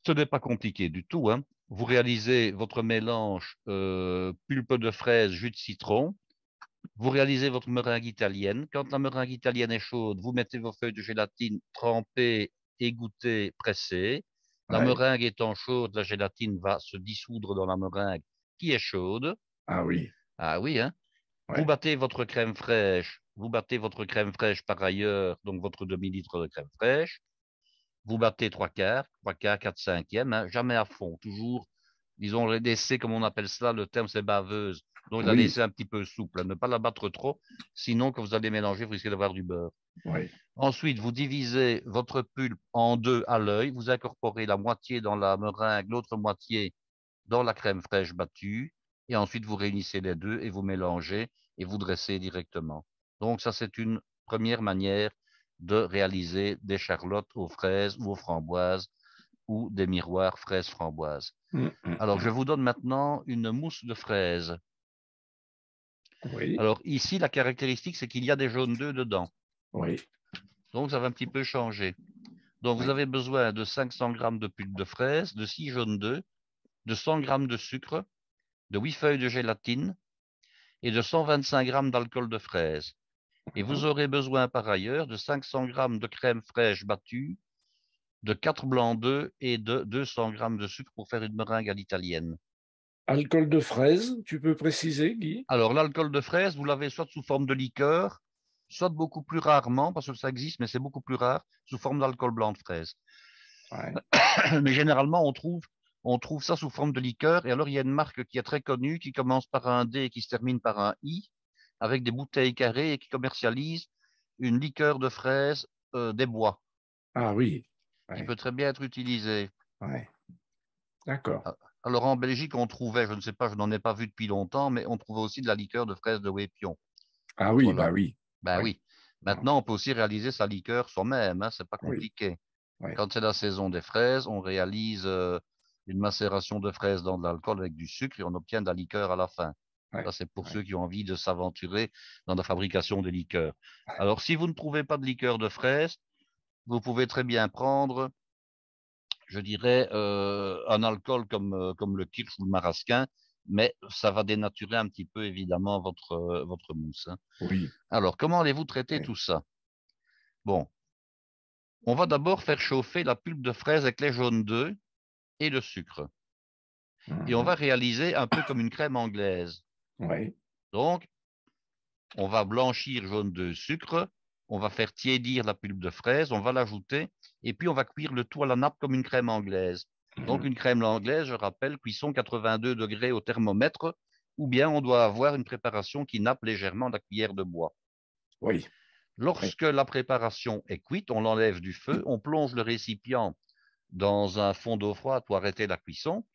Ce n'est pas compliqué du tout, hein. Vous réalisez votre mélange pulpe de fraise, jus de citron. Vous réalisez votre meringue italienne. Quand la meringue italienne est chaude, vous mettez vos feuilles de gélatine trempées, égouttées, pressées. La Ouais. meringue étant chaude, la gélatine va se dissoudre dans la meringue qui est chaude. Ah oui, Ah oui, hein. Vous ouais, battez votre crème fraîche. Vous battez votre crème fraîche par ailleurs, donc votre demi-litre de crème fraîche. Vous battez trois quarts, quatre cinquièmes, hein, jamais à fond, toujours, disons, laisser, comme on appelle cela, le terme c'est baveuse. Donc, la oui, laisser un petit peu souple, hein, ne pas la battre trop, sinon, quand vous allez mélanger, vous risquez d'avoir du beurre. ouais, Ensuite, vous divisez votre pulpe en deux à l'œil, vous incorporez la moitié dans la meringue, l'autre moitié dans la crème fraîche battue, et ensuite vous réunissez les deux et vous mélangez et vous dressez directement. Donc ça, c'est une première manière de réaliser des charlottes aux fraises ou aux framboises ou des miroirs fraises framboises. Alors, je vous donne maintenant une mousse de fraise. Oui, Alors, ici, la caractéristique, c'est qu'il y a des jaunes d'œufs dedans. oui, Donc, ça va un petit peu changer. Donc, vous oui. avez besoin de 500 grammes de pulpe de fraise, de 6 jaunes d'œufs, de 100 grammes de sucre, de 8 feuilles de gélatine et de 125 grammes d'alcool de fraise. Et vous aurez besoin par ailleurs de 500 grammes de crème fraîche battue, de 4 blancs d'œufs et de 200 grammes de sucre pour faire une meringue à l'italienne. Alcool de fraise, tu peux préciser, Guy? Alors, l'alcool de fraise, vous l'avez soit sous forme de liqueur, soit beaucoup plus rarement, parce que ça existe, mais c'est beaucoup plus rare, sous forme d'alcool blanc de fraise. Ouais. Mais généralement, on trouve ça sous forme de liqueur. Et alors, il y a une marque qui est très connue, qui commence par un D et qui se termine par un I, avec des bouteilles carrées et qui commercialise une liqueur de fraise des bois, Ah oui, qui ouais, peut très bien être utilisée. ouais. D'accord. Ah, alors, en Belgique, on trouvait, je ne sais pas, je n'en ai pas vu depuis longtemps, mais on trouvait aussi de la liqueur de fraise de Wépion. Ah oui, bah Voilà. oui. Ben Ouais. oui. Maintenant, on peut aussi réaliser sa liqueur soi-même, hein, c'est pas Oui, compliqué. oui, Quand c'est la saison des fraises, on réalise une macération de fraises dans de l'alcool avec du sucre et on obtient de la liqueur à la fin. oui, Ça, c'est pour oui. ceux qui ont envie de s'aventurer dans la fabrication de liqueurs. Alors, si vous ne trouvez pas de liqueur de fraises, vous pouvez très bien prendre, je dirais, un alcool comme le kirsch ou le marasquin, mais ça va dénaturer un petit peu, évidemment, votre mousse, hein. Oui, Alors, comment allez-vous traiter oui. tout ça? Bon, on va d'abord faire chauffer la pulpe de fraise avec les jaunes d'œufs et le sucre. Et on Mhm. va réaliser un peu comme une crème anglaise. Oui, Donc, on va blanchir jaune d'œuf, sucre, on va faire tiédir la pulpe de fraise, on va l'ajouter, et puis on va cuire le tout à la nappe comme une crème anglaise. Donc, mhm. une crème anglaise, je rappelle, cuisson 82 degrés au thermomètre, ou bien on doit avoir une préparation qui nappe légèrement la cuillère de bois. Oui, oui, Lorsque la préparation est cuite, on l'enlève du feu, on plonge le récipient dans un fond d'eau froide pour arrêter la cuisson.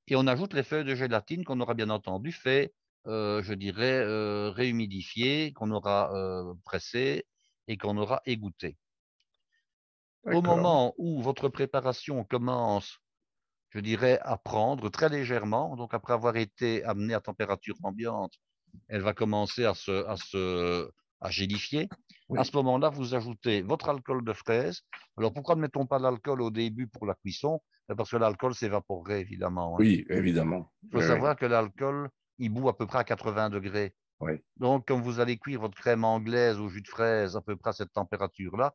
Et on ajoute les feuilles de gélatine qu'on aura bien entendu fait, je dirais, réhumidifier, qu'on aura pressé et qu'on aura égoutté. Au d'accord. moment où votre préparation commence, je dirais, à prendre très légèrement, donc après avoir été amenée à température ambiante, elle va commencer à gélifier. À ce Oui, moment-là, vous ajoutez votre alcool de fraise. Alors, pourquoi ne mettons pas l'alcool au début pour la cuisson? Parce que l'alcool s'évaporerait, évidemment, hein. oui, évidemment. Il faut Oui, oui, savoir que l'alcool, il bout à peu près à 80 degrés. oui, Donc, quand vous allez cuire votre crème anglaise au jus de fraise à peu près à cette température-là,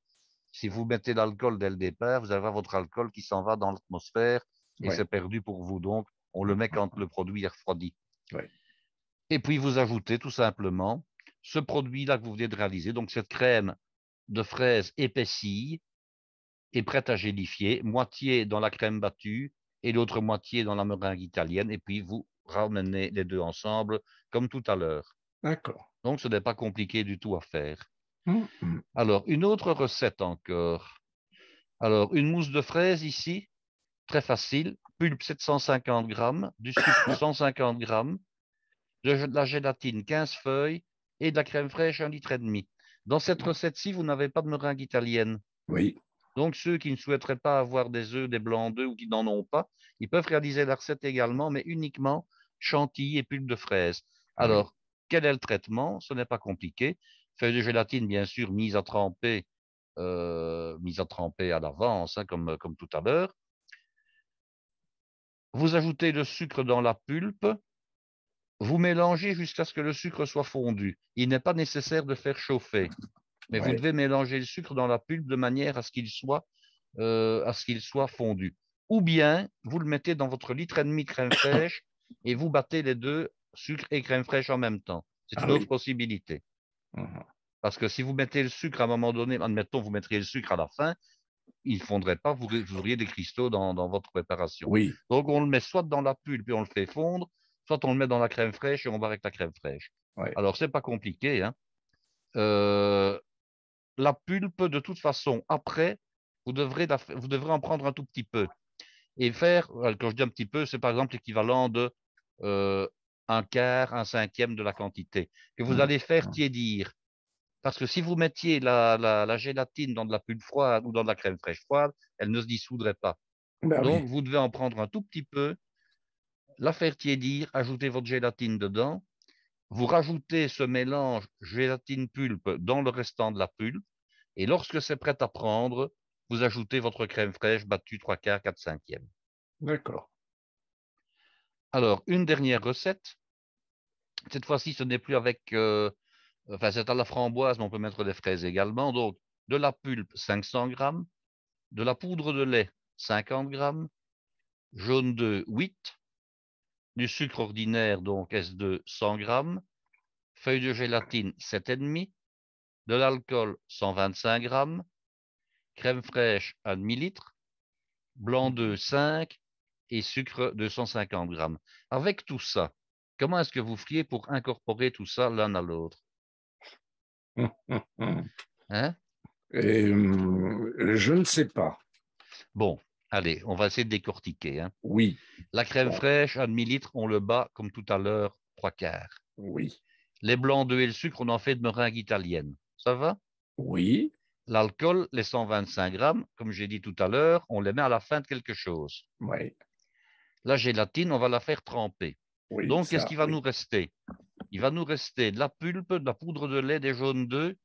si vous mettez l'alcool dès le départ, vous allez avoir votre alcool qui s'en va dans l'atmosphère et oui. c'est perdu pour vous. Donc, on le met quand Mhm. le produit est refroidi. Oui, Et puis, vous ajoutez tout simplement ce produit-là que vous venez de réaliser, donc cette crème de fraise épaissie est prête à gélifier, moitié dans la crème battue et l'autre moitié dans la meringue italienne. Et puis, vous ramenez les deux ensemble comme tout à l'heure. d'accord. Donc, ce n'est pas compliqué du tout à faire. Mhm. Alors, une autre recette encore. Alors, une mousse de fraise ici, très facile. Pulpe 750 grammes, du sucre 150 grammes, de la gélatine 15 feuilles et de la crème fraîche 1,5 litre. Dans cette recette-ci, vous n'avez pas de meringue italienne. Oui, Donc, ceux qui ne souhaiteraient pas avoir des œufs, des blancs d'œufs ou qui n'en ont pas, ils peuvent réaliser la recette également, mais uniquement chantilly et pulpe de fraise. oui, Alors, quel est le traitement? Ce n'est pas compliqué. Feuille de gélatine, bien sûr, mise à tremper à l'avance, hein, comme tout à l'heure. Vous ajoutez le sucre dans la pulpe. Vous mélangez jusqu'à ce que le sucre soit fondu. Il n'est pas nécessaire de faire chauffer, mais vous oui. devez mélanger le sucre dans la pulpe de manière à ce qu'il soit fondu. Ou bien, vous le mettez dans votre litre et demi de crème fraîche et vous battez les deux, sucre et crème fraîche en même temps. C'est Ah une autre oui. possibilité. Mhm. Parce que si vous mettez le sucre à un moment donné, admettons, vous mettriez le sucre à la fin, il ne fondrait pas, vous auriez des cristaux dans votre préparation. Oui, Donc, on le met soit dans la pulpe et on le fait fondre, soit on le met dans la crème fraîche et on va avec la crème fraîche. oui, Alors, c'est pas compliqué, hein. Euh, la pulpe, de toute façon, après, vous devrez en prendre un tout petit peu. et faire, quand je dis un petit peu, c'est par exemple l'équivalent de euh, un quart, un cinquième de la quantité, que vous Hum, allez faire hum. tiédir. Parce que si vous mettiez la gélatine dans de la pulpe froide ou dans de la crème fraîche froide, elle ne se dissoudrait pas. Ben oui, Donc, vous devez en prendre un tout petit peu, la faire tiédir, ajouter votre gélatine dedans. Vous rajoutez ce mélange gélatine pulpe dans le restant de la pulpe. Et lorsque c'est prêt à prendre, vous ajoutez votre crème fraîche battue 3 quarts, 4 cinquièmes. d'accord. Alors, une dernière recette. Cette fois-ci, ce n'est plus avec, enfin, c'est à la framboise, mais on peut mettre des fraises également. Donc, de la pulpe, 500 grammes, de la poudre de lait, 50 grammes, jaune d'œuf, 8, du sucre ordinaire, donc S2, 100 grammes, feuille de gélatine, 7,5, de l'alcool, 125 grammes, crème fraîche, 1 demi-litre, blanc d'œuf, 5 et sucre, 250 grammes. Avec tout ça, comment est-ce que vous feriez pour incorporer tout ça l'un à l'autre? Hein? Je ne sais pas. Bon, allez, on va essayer de décortiquer, hein. Oui, La crème bon, fraîche, 1 demi-litre, on le bat comme tout à l'heure, 3 quarts. oui, Les blancs d'œufs et le sucre, on en fait de meringue italienne. Ça va? oui, L'alcool, les 125 grammes, comme j'ai dit tout à l'heure, on les met à la fin de quelque chose. oui, La gélatine, on va la faire tremper. oui, Donc, qu'est-ce ça, qui va oui. nous rester? Il va nous rester de la pulpe, de la poudre de lait, des jaunes d'œufs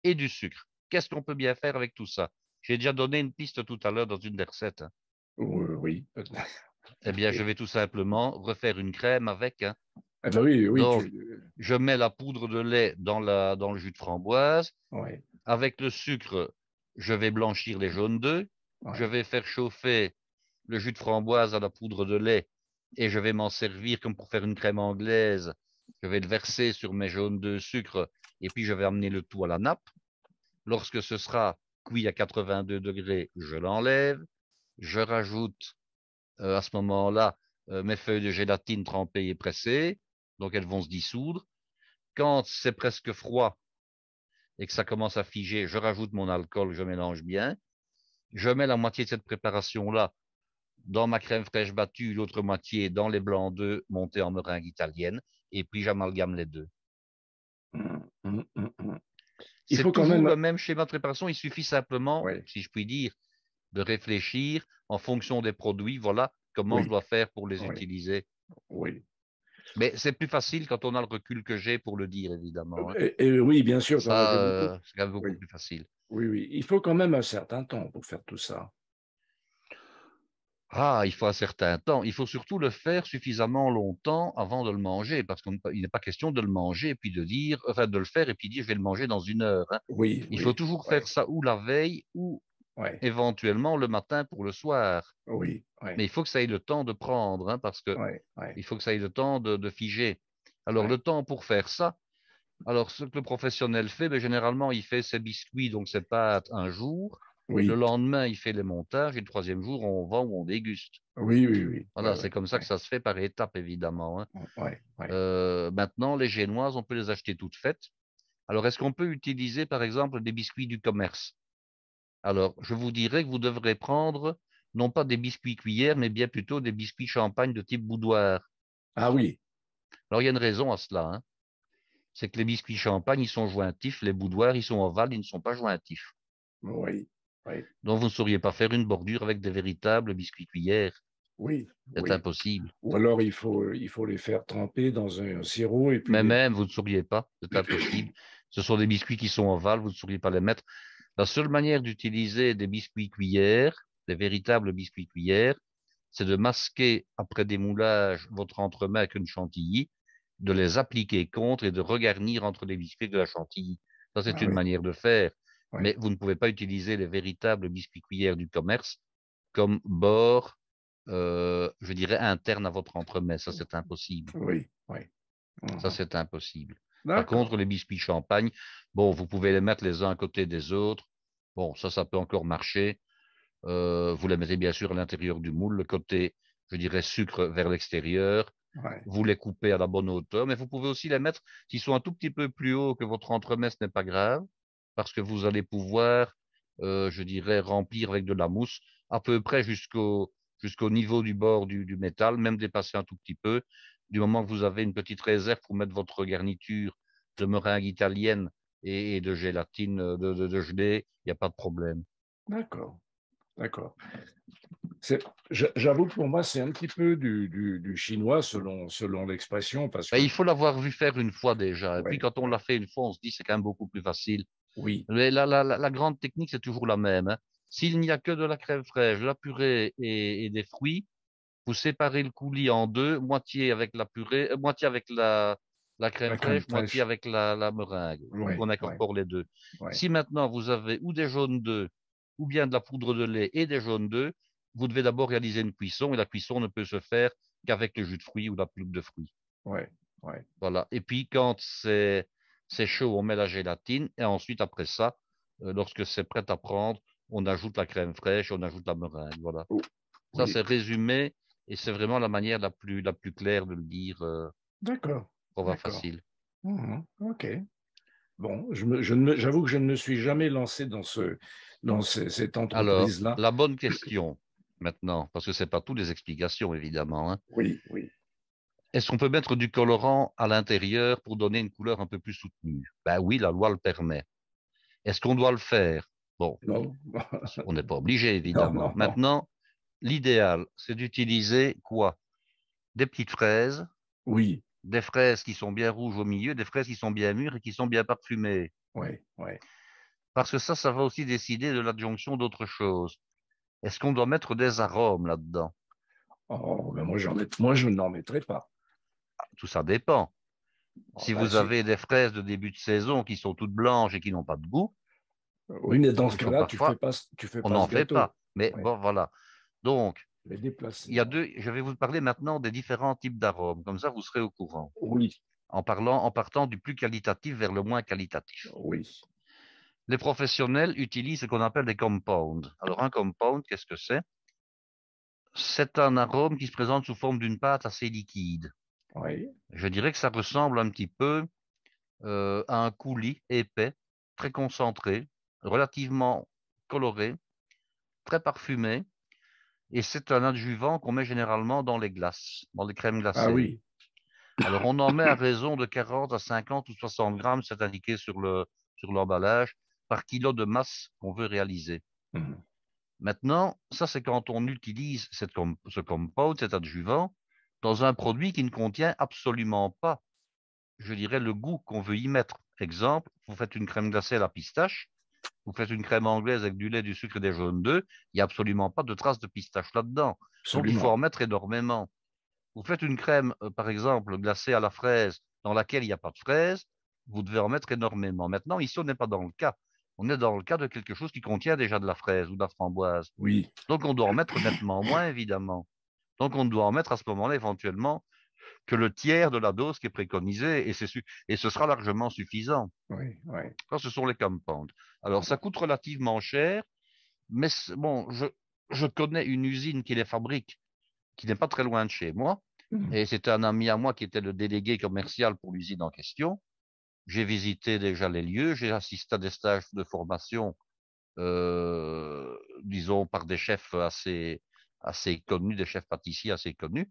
et du sucre. Qu'est-ce qu'on peut bien faire avec tout ça? J'ai déjà donné une piste tout à l'heure dans une des recettes, hein. Oui. Eh bien, je Oui. vais tout simplement refaire une crème avec, hein. Ah ben oui, oui, Donc, je mets la poudre de lait dans le jus de framboise. oui, Avec le sucre, je vais blanchir les jaunes d'œufs. Je oui, vais faire chauffer le jus de framboise à la poudre de lait et je vais m'en servir comme pour faire une crème anglaise. Je vais le verser sur mes jaunes d'œufs sucre et puis je vais amener le tout à la nappe. Lorsque ce sera cuit à 82 degrés, je l'enlève. Je rajoute à ce moment-là mes feuilles de gélatine trempées et pressées. Donc elles vont se dissoudre. Quand c'est presque froid et que ça commence à figer, je rajoute mon alcool, je mélange bien. Je mets la moitié de cette préparation-là dans ma crème fraîche battue, l'autre moitié dans les blancs d'œufs montés en meringue italienne, et puis j'amalgame les deux. hum. Il C'est faut quand toujours même, le même schéma de préparation, il suffit simplement, oui, si je puis dire, de réfléchir en fonction des produits, voilà comment je oui, dois faire pour les oui, utiliser. oui. Mais c'est plus facile quand on a le recul que j'ai pour le dire, évidemment, hein. Et oui, bien sûr, tu en as Ça, fait beaucoup. c'est quand même beaucoup Oui, plus facile. oui, oui. Il faut quand même un certain temps pour faire tout ça. Ah, il faut un certain temps. Il faut surtout le faire suffisamment longtemps avant de le manger, parce qu'il n'est pas question de le manger et puis de dire, enfin, de le faire et puis dire, je vais le manger dans 1 heure, hein. Oui, Il faut oui, toujours oui, faire ça ou la veille ou oui, éventuellement le matin pour le soir. oui, oui, Mais il faut que ça ait le temps de prendre, hein, parce que oui, oui, il faut que ça ait le temps de figer. Alors, oui, le temps pour faire ça, alors ce que le professionnel fait, ben, généralement, il fait ses biscuits, donc ses pâtes un jour. Le oui, lendemain, il fait les montages et le troisième jour, on vend ou on déguste. oui, oui, oui, oui, Voilà, oui, c'est comme ça oui, que ça se fait par étapes, évidemment, hein. oui, oui. Maintenant, les génoises, on peut les acheter toutes faites. Alors, est-ce qu'on peut utiliser, par exemple, des biscuits du commerce? Alors, je vous dirais que vous devrez prendre non pas des biscuits cuillères, mais bien plutôt des biscuits champagne de type boudoir. Ah oui, Alors, il y a une raison à cela, hein. C'est que les biscuits champagne, ils sont jointifs, les boudoirs, ils sont ovales, ils ne sont pas jointifs. oui, oui, Donc, vous ne sauriez pas faire une bordure avec des véritables biscuits cuillères. oui, C'est oui. impossible. Ou alors il faut les faire tremper dans un sirop et puis Mais les. même, vous ne sauriez pas. C'est impossible. Ce sont des biscuits qui sont ovales, vous ne sauriez pas les mettre. La seule manière d'utiliser des biscuits cuillères, des véritables biscuits cuillères, c'est de masquer après démoulage votre entremets avec une chantilly, de les appliquer contre et de regarnir entre les biscuits de la chantilly. Ça, c'est Ah une oui, manière de faire. oui, Mais vous ne pouvez pas utiliser les véritables biscuits cuillères du commerce comme bord, je dirais, interne à votre entremets. Ça, c'est impossible. oui, oui. Ça, Mhm. c'est impossible. Par D'accord. contre, les biscuits champagne, bon, vous pouvez les mettre les uns à côté des autres. Bon, ça peut encore marcher. Vous les mettez bien sûr à l'intérieur du moule, le côté, je dirais, sucre vers l'extérieur. Ouais. Vous les coupez à la bonne hauteur, mais vous pouvez aussi les mettre, s'ils sont un tout petit peu plus hauts que votre entremets, ce n'est pas grave, parce que vous allez pouvoir, je dirais, remplir avec de la mousse à peu près jusqu'au jusqu'au niveau du bord du métal, même dépasser un tout petit peu. Du moment que vous avez une petite réserve pour mettre votre garniture de meringue italienne et de gélatine de gelée, il n'y a pas de problème. D'accord, d'accord. J'avoue que pour moi, c'est un petit peu du chinois selon l'expression, parce Ben, que, il faut l'avoir vu faire une fois déjà. Et puis ouais, quand on ouais, l'a fait une fois, on se dit c'est quand même beaucoup plus facile. oui, Mais la grande technique, c'est toujours la même, hein. S'il n'y a que de la crème fraîche, de la purée et des fruits, vous séparez le coulis en deux, moitié avec la purée, moitié avec la crème la crème fraîche, moitié fraîche, avec la meringue. Donc oui, on oui, incorpore les deux. oui, Si maintenant vous avez ou des jaunes d'œufs, ou bien de la poudre de lait et des jaunes d'œufs, vous devez d'abord réaliser une cuisson, et la cuisson ne peut se faire qu'avec le jus de fruits ou la pulpe de fruits. oui, oui, Voilà. Et puis quand c'est chaud, on met la gélatine, et ensuite après ça, lorsque c'est prêt à prendre, on ajoute la crème fraîche, on ajoute la meringue. Voilà. oh, Ça, oui, c'est résumé et c'est vraiment la manière la plus claire de le dire d'accord, pour avoir d'accord. facile. Mhm, ok. Bon, j'avoue que je ne me suis jamais lancé cette Alors, entreprise-là. la bonne question maintenant, parce que c'est pas toutes les explications évidemment, hein. Oui, oui. Est-ce qu'on peut mettre du colorant à l'intérieur pour donner une couleur un peu plus soutenue? Ben oui, la loi le permet. Est-ce qu'on doit le faire? Bon, Non, on n'est pas obligé non, évidemment. non, non. Maintenant, l'idéal, c'est d'utiliser quoi? Des petites fraises, Oui, des fraises qui sont bien rouges au milieu, des fraises qui sont bien mûres et qui sont bien parfumées. oui, oui. Parce que ça va aussi décider de l'adjonction d'autres choses. Est-ce qu'on doit mettre des arômes là-dedans? Oh, ben moi, je n'en mettrai pas. Tout ça dépend. Oh, Si ben, vous avez des fraises de début de saison qui sont toutes blanches et qui n'ont pas de goût, oui, mais dans ce il faut cas-là, parfois, tu fais on pas n'en ce fait gâteau. pas. Mais Oui, bon, voilà. Donc, les il déplacer. y a deux, je vais vous parler maintenant des différents types d'arômes. Comme ça, vous serez au courant. Oui, En partant du plus qualitatif vers le moins qualitatif. oui, Les professionnels utilisent ce qu'on appelle des compounds. Alors, un compound, qu'est-ce que c'est? C'est un arôme qui se présente sous forme d'une pâte assez liquide. oui. Je dirais que ça ressemble un petit peu à un coulis épais, très concentré, relativement coloré, très parfumé, et c'est un adjuvant qu'on met généralement dans les glaces, dans les crèmes Ah glacées. oui. Alors on en met à raison de 40 à 50 ou 60 grammes, c'est indiqué sur l'emballage, par kilo de masse qu'on veut réaliser. Mhm. Maintenant, ça c'est quand on utilise ce compound, cet adjuvant, dans un produit qui ne contient absolument pas, je dirais, le goût qu'on veut y mettre. Exemple, vous faites une crème glacée à la pistache, vous faites une crème anglaise avec du lait, du sucre et des jaunes d'œufs, il n'y a absolument pas de traces de pistache là-dedans. Donc, il faut en Absolument. mettre énormément. Vous faites une crème, par exemple, glacée à la fraise, dans laquelle il n'y a pas de fraise, vous devez en mettre énormément. Maintenant, ici, on n'est pas dans le cas. On est dans le cas de quelque chose qui contient déjà de la fraise ou de la framboise. Oui, Donc, on doit en mettre nettement moins, évidemment. Donc, on doit en mettre à ce moment-là, éventuellement, que le tiers de la dose qui est préconisée, et ce sera largement suffisant. oui, oui. Ça, ce sont les compounds. Alors, ça coûte relativement cher, mais bon, je connais une usine qui les fabrique, qui n'est pas très loin de chez moi, Mhm. et c'était un ami à moi qui était le délégué commercial pour l'usine en question. J'ai visité déjà les lieux, j'ai assisté à des stages de formation, disons, par des chefs assez connus, des chefs pâtissiers assez connus.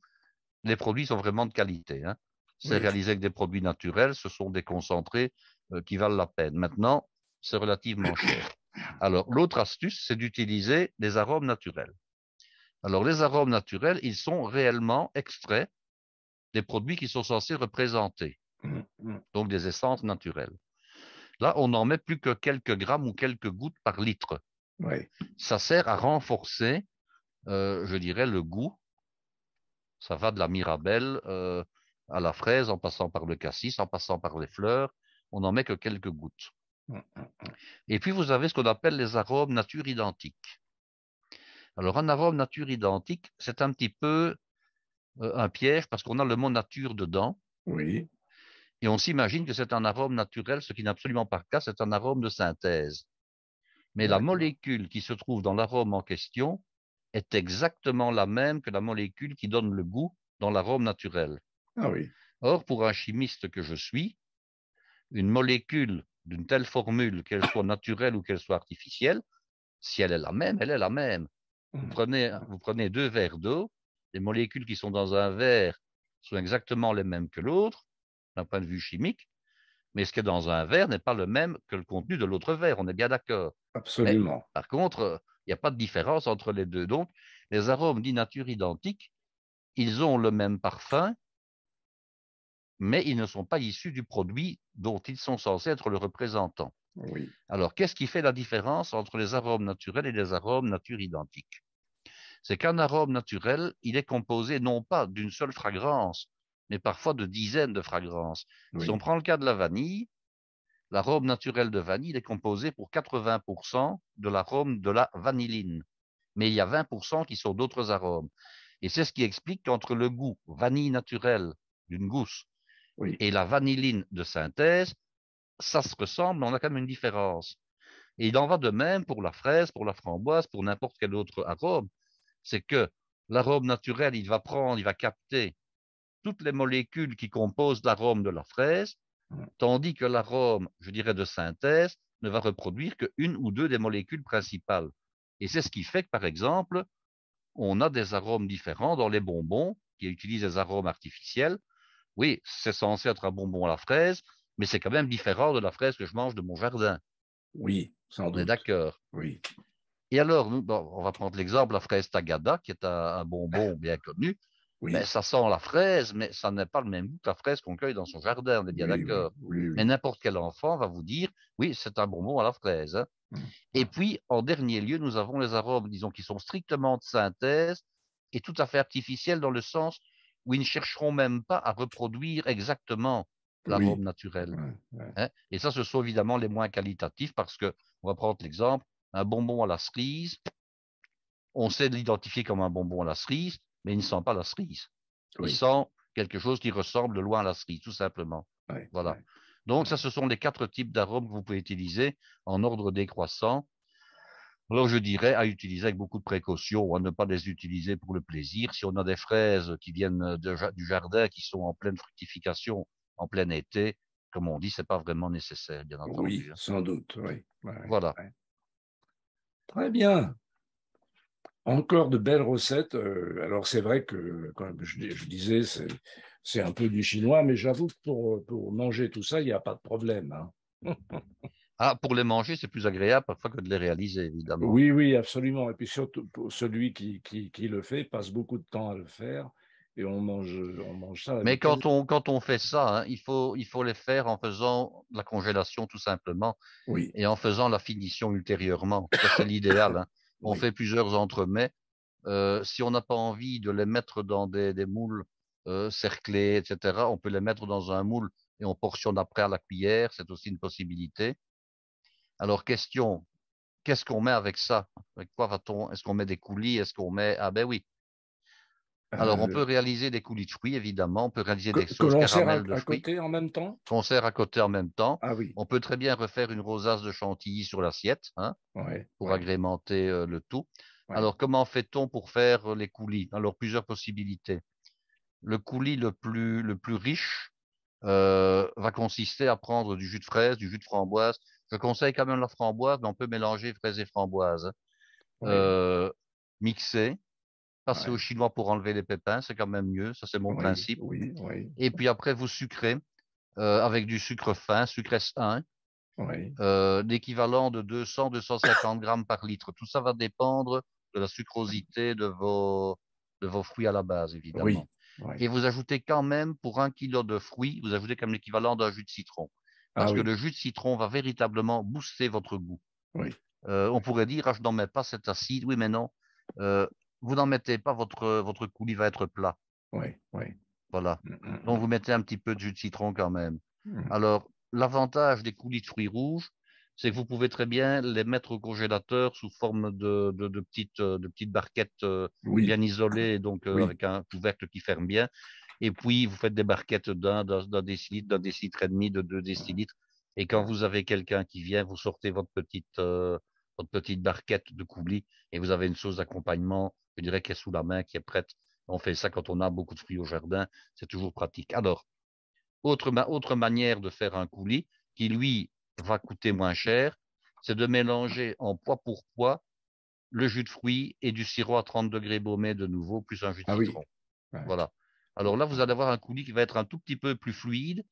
Les produits sont vraiment de qualité, hein. C'est Oui. réalisé avec des produits naturels, ce sont des concentrés qui valent la peine. Maintenant, c'est relativement cher. Alors, l'autre astuce, c'est d'utiliser des arômes naturels. Alors, les arômes naturels, ils sont réellement extraits des produits qui sont censés représenter, Mhm. Mhm. donc des essences naturelles. Là, on n'en met plus que quelques grammes ou quelques gouttes par litre. Oui. Ça sert à renforcer, je dirais, le goût. Ça va de la mirabelle à la fraise, en passant par le cassis, en passant par les fleurs. On n'en met que quelques gouttes. Mhm. Et puis, vous avez ce qu'on appelle les arômes nature identiques. Alors, un arôme nature identique, c'est un petit peu un piège parce qu'on a le mot nature dedans Oui. et on s'imagine que c'est un arôme naturel, ce qui n'est absolument pas le cas, c'est un arôme de synthèse. Mais la D'accord. molécule qui se trouve dans l'arôme en question est exactement la même que la molécule qui donne le goût dans l'arôme naturel. Ah oui. Or, pour un chimiste que je suis, une molécule d'une telle formule, qu'elle soit naturelle ou qu'elle soit artificielle, si elle est la même, elle est la même. Vous prenez 2 verres d'eau, les molécules qui sont dans un verre sont exactement les mêmes que l'autre, d'un point de vue chimique, mais ce qui est dans un verre n'est pas le même que le contenu de l'autre verre, on est bien d'accord. Mais Absolument. par contre, il n'y a pas de différence entre les deux. Donc, les arômes dits nature identiques, ils ont le même parfum, mais ils ne sont pas issus du produit dont ils sont censés être le représentant. Oui, Alors, qu'est-ce qui fait la différence entre les arômes naturels et les arômes nature identiques? C'est qu'un arôme naturel, il est composé non pas d'une seule fragrance, mais parfois de dizaines de fragrances. Si on oui, prend le cas de la vanille, l'arôme naturel de vanille est composé pour 80% de l'arôme de la vanilline. Mais il y a 20% qui sont d'autres arômes. Et c'est ce qui explique qu'entre le goût vanille naturelle d'une gousse oui, et la vanilline de synthèse, ça se ressemble, mais on a quand même une différence. Et il en va de même pour la fraise, pour la framboise, pour n'importe quel autre arôme. C'est que l'arôme naturel, il va capter toutes les molécules qui composent l'arôme de la fraise, tandis que l'arôme, je dirais, de synthèse ne va reproduire qu'une ou deux des molécules principales. Et c'est ce qui fait que, par exemple, on a des arômes différents dans les bonbons qui utilisent des arômes artificiels. Oui, c'est censé être un bonbon à la fraise, mais c'est quand même différent de la fraise que je mange de mon jardin. oui, sans On est doute. d'accord. Oui, Et alors, on va prendre l'exemple de la fraise Tagada, qui est un bonbon bien connu. Ben, oui, ça sent la fraise, mais ça n'est pas le même goût que la fraise qu'on cueille dans son jardin, on est bien oui, oui, d'accord. oui, Mais oui. n'importe quel enfant va vous dire, oui, c'est un bonbon à la fraise, hein. Et puis, en dernier lieu, nous avons les arômes, disons, qui sont strictement de synthèse et tout à fait artificiels dans le sens où ils ne chercheront même pas à reproduire exactement l'arôme Oui, naturel, ouais, ouais. hein. Et ça, ce sont évidemment les moins qualitatifs parce que, on va prendre l'exemple, un bonbon à la cerise, on sait l'identifier comme un bonbon à la cerise, mais il ne sent pas la cerise. Il Oui, sent quelque chose qui ressemble de loin à la cerise, tout simplement. ouais, Voilà. ouais, Donc, ça, ouais. ce sont les 4 types d'arômes que vous pouvez utiliser en ordre décroissant. Alors, je dirais à utiliser avec beaucoup de précaution, à ne pas les utiliser pour le plaisir. Si on a des fraises qui viennent du jardin, qui sont en pleine fructification, en plein été, comme on dit, c'est pas vraiment nécessaire, bien Oui, entendu, hein. sans doute, oui. Ouais, Voilà. ouais. Très bien. Encore de belles recettes. Alors, c'est vrai que, comme je disais, c'est un peu du chinois, mais j'avoue que pour manger tout ça, il n'y a pas de problème, hein. Ah, pour les manger, c'est plus agréable parfois que de les réaliser, évidemment. Oui, oui, absolument. Et puis surtout, pour celui qui le fait passe beaucoup de temps à le faire et on mange ça Mais avec quand on fait ça, hein, il faut les faire en faisant la congélation tout simplement Oui, et en faisant la finition ultérieurement. Ça, c'est l'idéal, hein. On oui, fait plusieurs entremets. Si on n'a pas envie de les mettre dans des moules cerclés, etc., on peut les mettre dans un moule et on portionne après à la cuillère. C'est aussi une possibilité. Alors, question, qu'est-ce qu'on met avec ça? Avec quoi va-t-on? Est-ce qu'on met des coulis? Est-ce qu'on met... Ah ben oui. Alors, on peut euh, réaliser des coulis de fruits, évidemment. On peut réaliser des que sauces l'on sert caramel de à fruits côté en même temps. qu'on sert à côté en même temps. Ah oui, On peut très bien refaire une rosace de chantilly sur l'assiette, hein, ouais, pour ouais, agrémenter le tout. ouais. Alors, comment fait-on pour faire les coulis? Alors, plusieurs possibilités. Le coulis le plus riche va consister à prendre du jus de fraise, du jus de framboise. Je conseille quand même la framboise, mais on peut mélanger fraise et framboise, hein. Oui, Euh, Mixer, passer au ouais, chinois pour enlever les pépins, c'est quand même mieux. Ça, c'est mon oui, principe. oui, oui, Et puis après, vous sucrez avec du sucre fin, sucre S1, oui, l'équivalent de 200-250 grammes par litre. Tout ça va dépendre de la sucrosité de vos fruits à la base, oui, évidemment. oui. Et vous ajoutez quand même, pour 1 kilo de fruits, vous ajoutez comme l'équivalent d'un jus de citron. Ah Parce que oui, le jus de citron va véritablement booster votre goût. oui, On pourrait dire, ah, je n'en mets pas cet acide. Oui, mais non. Euh, vous n'en mettez pas, votre coulis va être plat. oui, oui. Voilà. Donc, vous mettez un petit peu de jus de citron quand même. Mm. Alors, l'avantage des coulis de fruits rouges, c'est que vous pouvez très bien les mettre au congélateur sous forme de petites barquettes Oui, bien isolées, donc oui, avec un couvercle qui ferme bien. Et puis, vous faites des barquettes d'un décilitre, d'un décilitre et demi, de 2 décilitres. Et quand vous avez quelqu'un qui vient, vous sortez votre petite barquette de coulis et vous avez une sauce d'accompagnement, je dirais, qui est sous la main, qui est prête. On fait ça quand on a beaucoup de fruits au jardin. C'est toujours pratique. Alors, autre manière de faire un coulis, qui lui va coûter moins cher, c'est de mélanger en poids pour poids le jus de fruits et du sirop à 30 degrés baumé de nouveau, plus un jus de Ah oui. citron. Ouais. Voilà. Alors là, vous allez avoir un coulis qui va être un tout petit peu plus fluide,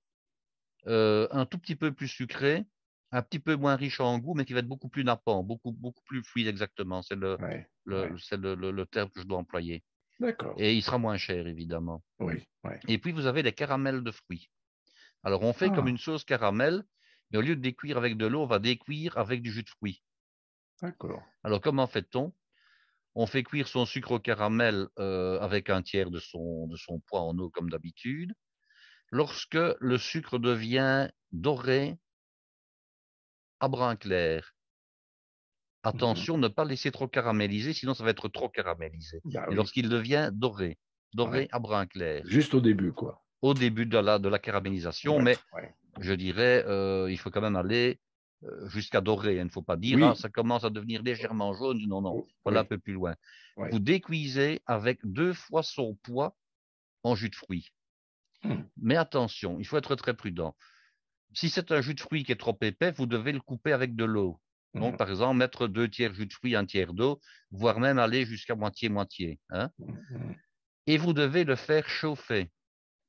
un tout petit peu plus sucré, un petit peu moins riche en goût, mais qui va être beaucoup plus nappant, beaucoup plus fluide exactement. C'est Ouais. Ouais. le terme que je dois employer. D'accord. Et il sera moins cher, évidemment. Oui. Ouais. Et puis, vous avez des caramels de fruits. Alors, on fait comme Ah, une sauce caramel, mais au lieu de décuire avec de l'eau, on va décuire avec du jus de fruits. d'accord. Alors, comment fait-on? On fait cuire son sucre au caramel avec un tiers de son poids en eau, comme d'habitude. Lorsque le sucre devient doré à brun clair, Mhm. attention, ne pas laisser trop caraméliser, sinon ça va être trop caramélisé. Bah Et oui. lorsqu'il devient Ouais. doré à brun clair, Juste au début, quoi. au début de la caramélisation, Ouais. mais Ouais. je dirais, il faut quand même aller jusqu'à doré. Il ne faut pas dire, ah, Oui. ça commence à devenir légèrement jaune. Non, non, Oh, voilà un oui. peu plus loin. Oui. Vous décuisez avec 2 fois son poids en jus de fruits. Mhm. Mais attention, il faut être très prudent. Si c'est un jus de fruits qui est trop épais, vous devez le couper avec de l'eau. Donc, Mhm. par exemple, mettre 2 tiers jus de fruits, un tiers d'eau, voire même aller jusqu'à moitié-moitié, hein. Mhm. Et vous devez le faire chauffer.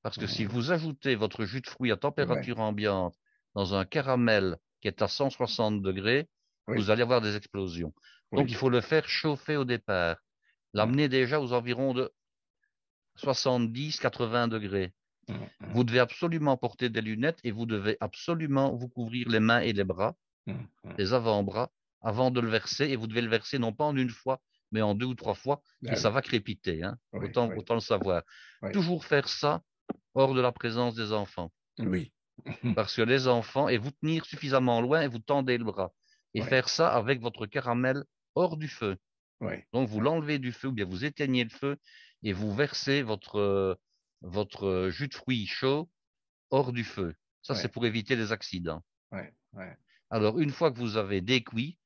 Parce que si Mhm. vous ajoutez votre jus de fruits à Ouais. température ambiante dans un caramel qui est à 160 degrés, vous Oui. allez avoir des explosions. Donc, Oui. il faut le faire chauffer au départ. Mhm. L'amener déjà aux environs de 70-80 degrés. Vous Mhm. devez absolument porter des lunettes et vous devez absolument vous couvrir les mains et les bras, Mhm. Mhm. les avant-bras, avant de le verser. Et vous devez le verser non pas en une fois, mais en 2 ou 3 fois. Et Ah ça oui. va crépiter, hein. Oui. Autant, Oui. autant le savoir. Oui. Toujours faire ça hors de la présence des enfants. Oui. Parce que les enfants, et vous tenir suffisamment loin et vous tendez le bras. Et Oui. faire ça avec votre caramel hors du feu. Oui. Donc vous Oui. l'enlevez du feu ou bien vous éteignez le feu et vous versez votre jus de fruits chaud hors du feu. Ça, c'est Oui. pour éviter les accidents. Oui. Oui. Alors, une fois que vous avez décuit,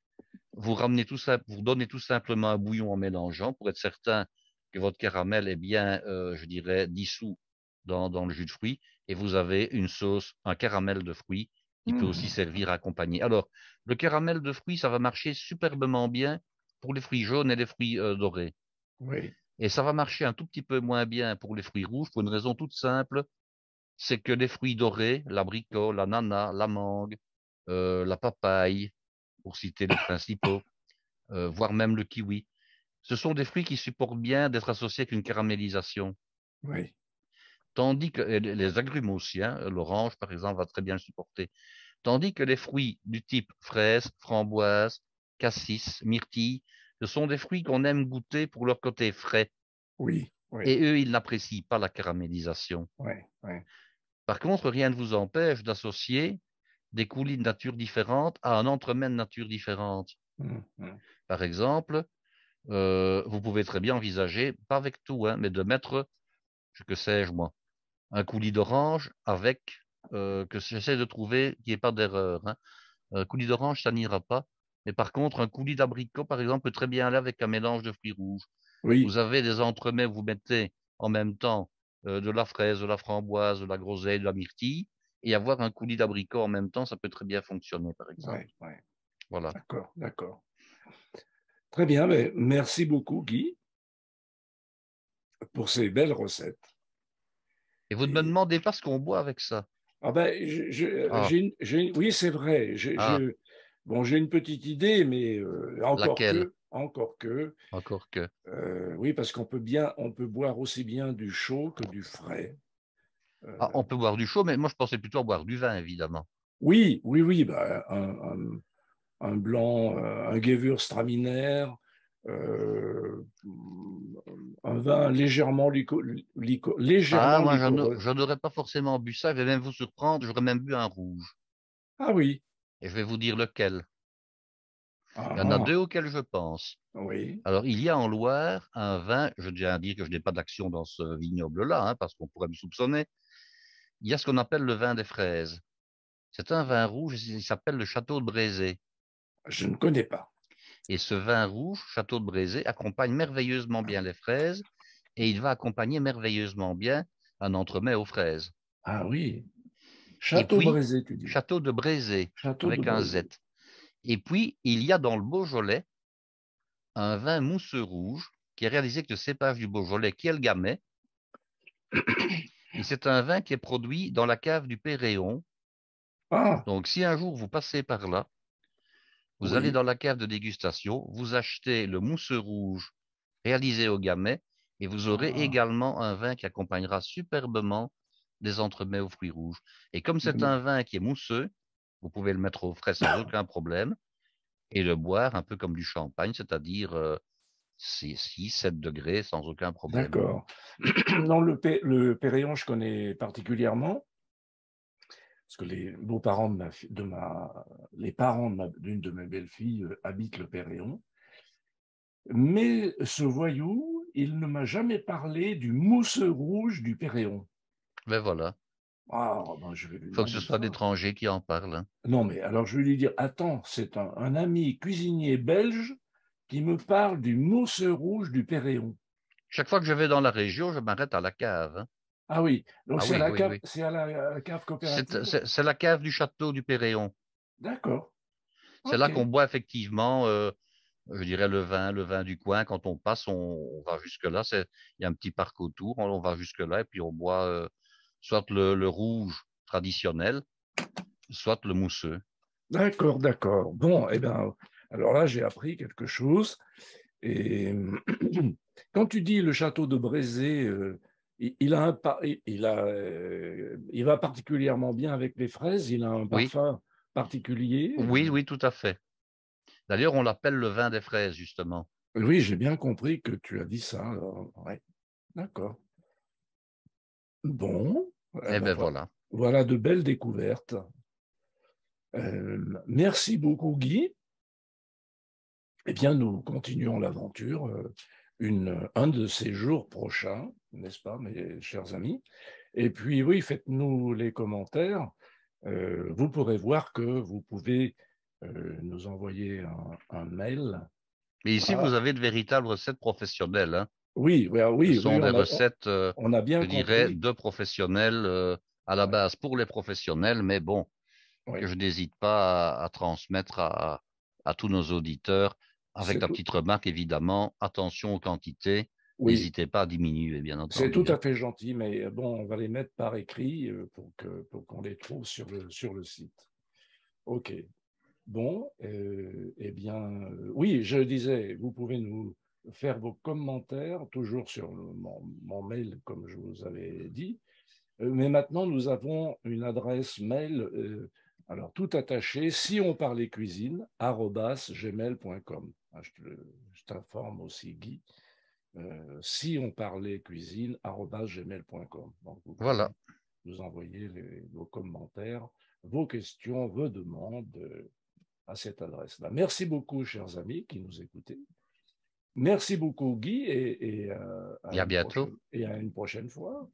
vous ramenez tout ça, vous donnez tout simplement un bouillon en mélangeant pour être certain que votre caramel est bien, je dirais, dissous dans le jus de fruits. Et vous avez une sauce, un caramel de fruits qui peut aussi Mhm. servir à accompagner. Alors, le caramel de fruits, ça va marcher superbement bien pour les fruits jaunes et les fruits dorés. Oui. Et ça va marcher un tout petit peu moins bien pour les fruits rouges pour une raison toute simple, c'est que les fruits dorés, l'abricot, l'ananas, la mangue, la papaye, pour citer les principaux, voire même le kiwi, ce sont des fruits qui supportent bien d'être associés avec une caramélisation. Oui. Tandis que et les agrumes aussi, hein, l'orange par exemple va très bien le supporter. Tandis que les fruits du type fraise, framboise, cassis, myrtille, ce sont des fruits qu'on aime goûter pour leur côté frais. Oui. Oui. Et eux, ils n'apprécient pas la caramélisation. Oui. Oui. Par contre, rien ne vous empêche d'associer des coulis de nature différente à un entremets de nature différente. Mhm. Par exemple, vous pouvez très bien envisager, pas avec tout, hein, mais de mettre, que sais-je moi, un coulis d'orange avec, que j'essaie de trouver qu'il n'y ait pas d'erreur, hein. Un coulis d'orange, ça n'ira pas. Mais par contre, un coulis d'abricot, par exemple, peut très bien aller avec un mélange de fruits rouges. Oui. Vous avez des entremets, vous mettez en même temps de la fraise, de la framboise, de la groseille, de la myrtille, et avoir un coulis d'abricot en même temps, ça peut très bien fonctionner, par Oui. exemple. Oui. Voilà. D'accord. D'accord. Très bien. Mais merci beaucoup, Guy, pour ces belles recettes. Et vous ne me Et demandez pas ce qu'on boit avec ça. ah ben, Ah, oui, c'est vrai. ah, Bon, j'ai une petite idée, mais laquelle? encore que, Encore que. oui, parce on peut boire aussi bien du chaud que du frais. Ah, Euh, on peut boire du chaud, mais moi je pensais plutôt à boire du vin, évidemment. oui, oui, oui, bah, un blanc, un Gewürztraminer, euh, un vin Ah, légèrement moi liquoreux. je n'aurais pas forcément bu ça, je vais même vous surprendre, j'aurais même bu un rouge. Ah oui, Et je vais vous dire lequel. ah, Il y en a ah, deux auxquels je pense. oui, Alors, il y a en Loire un vin, je tiens à dire que je n'ai pas d'action dans ce vignoble-là, hein, parce qu'on pourrait me soupçonner. Il y a ce qu'on appelle le vin des fraises. C'est un vin rouge, il s'appelle le Château de Brézé. je ne connais pas. Et ce vin rouge, Château de Brézé, accompagne merveilleusement bien les fraises et il va accompagner merveilleusement bien un entremets aux fraises. Ah oui, Et puis, Château-Brézé, tu dis. Château de Brézé, Château de avec un Z. Brézé. Et puis, il y a dans le Beaujolais un vin mousseux rouge qui est réalisé avec le cépage du Beaujolais, qui est le Gamay. Et c'est un vin qui est produit dans la cave du Péréon. Ah, Donc, si un jour vous passez par là, vous allez oui. dans la cave de dégustation, vous achetez le mousseux rouge réalisé au Gamay et vous aurez Ah, également un vin qui accompagnera superbement des entremets aux fruits rouges. Et comme c'est mais- un vin qui est mousseux, vous pouvez le mettre au frais sans aucun problème et le boire un peu comme du champagne, c'est-à-dire 6, 7 degrés sans aucun problème. d'accord. Non, le Péréon, je connais particulièrement, parce que les beaux-parents les parents d'une de mes belles-filles habitent le Péréon. Mais ce voyou, il ne m'a jamais parlé du mousseux rouge du Péréon. Mais voilà, Ah, ben, je vais lui il faut que ce demander soit ça. d'étrangers qui en parlent, hein. Non, mais alors je vais lui dire, attends, c'est un ami cuisinier belge qui me parle du mousseux rouge du Péréon. Chaque fois que je vais dans la région, je m'arrête à la cave, hein. Ah oui, donc Ah c'est à oui, la oui, cave, oui. c'est à la cave coopérative. C'est la cave du château du Péréon. D'accord, C'est ok. là qu'on boit effectivement, je dirais, le vin du coin. Quand on passe, on va jusque-là. Il y a un petit parc autour, on va jusque-là et puis on boit soit le rouge traditionnel, soit le mousseux. D'accord, d'accord. Bon, eh bien, alors là, j'ai appris quelque chose. Et quand tu dis le château de Brézé, il a il va particulièrement bien avec les fraises, il a un Oui, parfum particulier. oui, oui, tout à fait. D'ailleurs, on l'appelle le vin des fraises, justement. Oui, j'ai bien compris que tu as dit ça. Ouais, d'accord. Bon, eh Eh ben, ben voilà. voilà de belles découvertes. Merci beaucoup, Guy. Eh bien, nous continuons l'aventure un de ces jours prochains, n'est-ce pas, mes chers amis? Et puis, oui, faites-nous les commentaires. Vous pourrez voir que vous pouvez nous envoyer un mail. Mais ici, vous Ah, avez de véritables recettes professionnelles, hein. oui, oui, ah Ce oui, oui, sont des recettes, on a bien je dirais, compris. de professionnels, à la Ouais, base pour les professionnels, mais bon, que oui, je n'hésite pas à transmettre à tous nos auditeurs, avec c'est la tout, petite remarque, évidemment, attention aux quantités, oui, n'hésitez pas à diminuer, bien c'est tout entendu, à hein. fait gentil, mais bon, on va les mettre par écrit pour qu'on les trouve sur le site. OK. Bon, eh bien, oui, je disais, vous pouvez nous faire vos commentaires, toujours sur mon mail, comme je vous avais dit. Mais maintenant, nous avons une adresse mail, alors tout attaché, si on parlait cuisine, @gmail.com. Ah, je t'informe aussi, Guy, si on parlait cuisine, @gmail.com. Donc, vous Voilà. pouvez nous envoyer vos commentaires, vos questions, vos demandes à cette adresse-là. Merci beaucoup, chers amis qui nous écoutez. Merci beaucoup, Guy, Et à bientôt. et à une prochaine fois.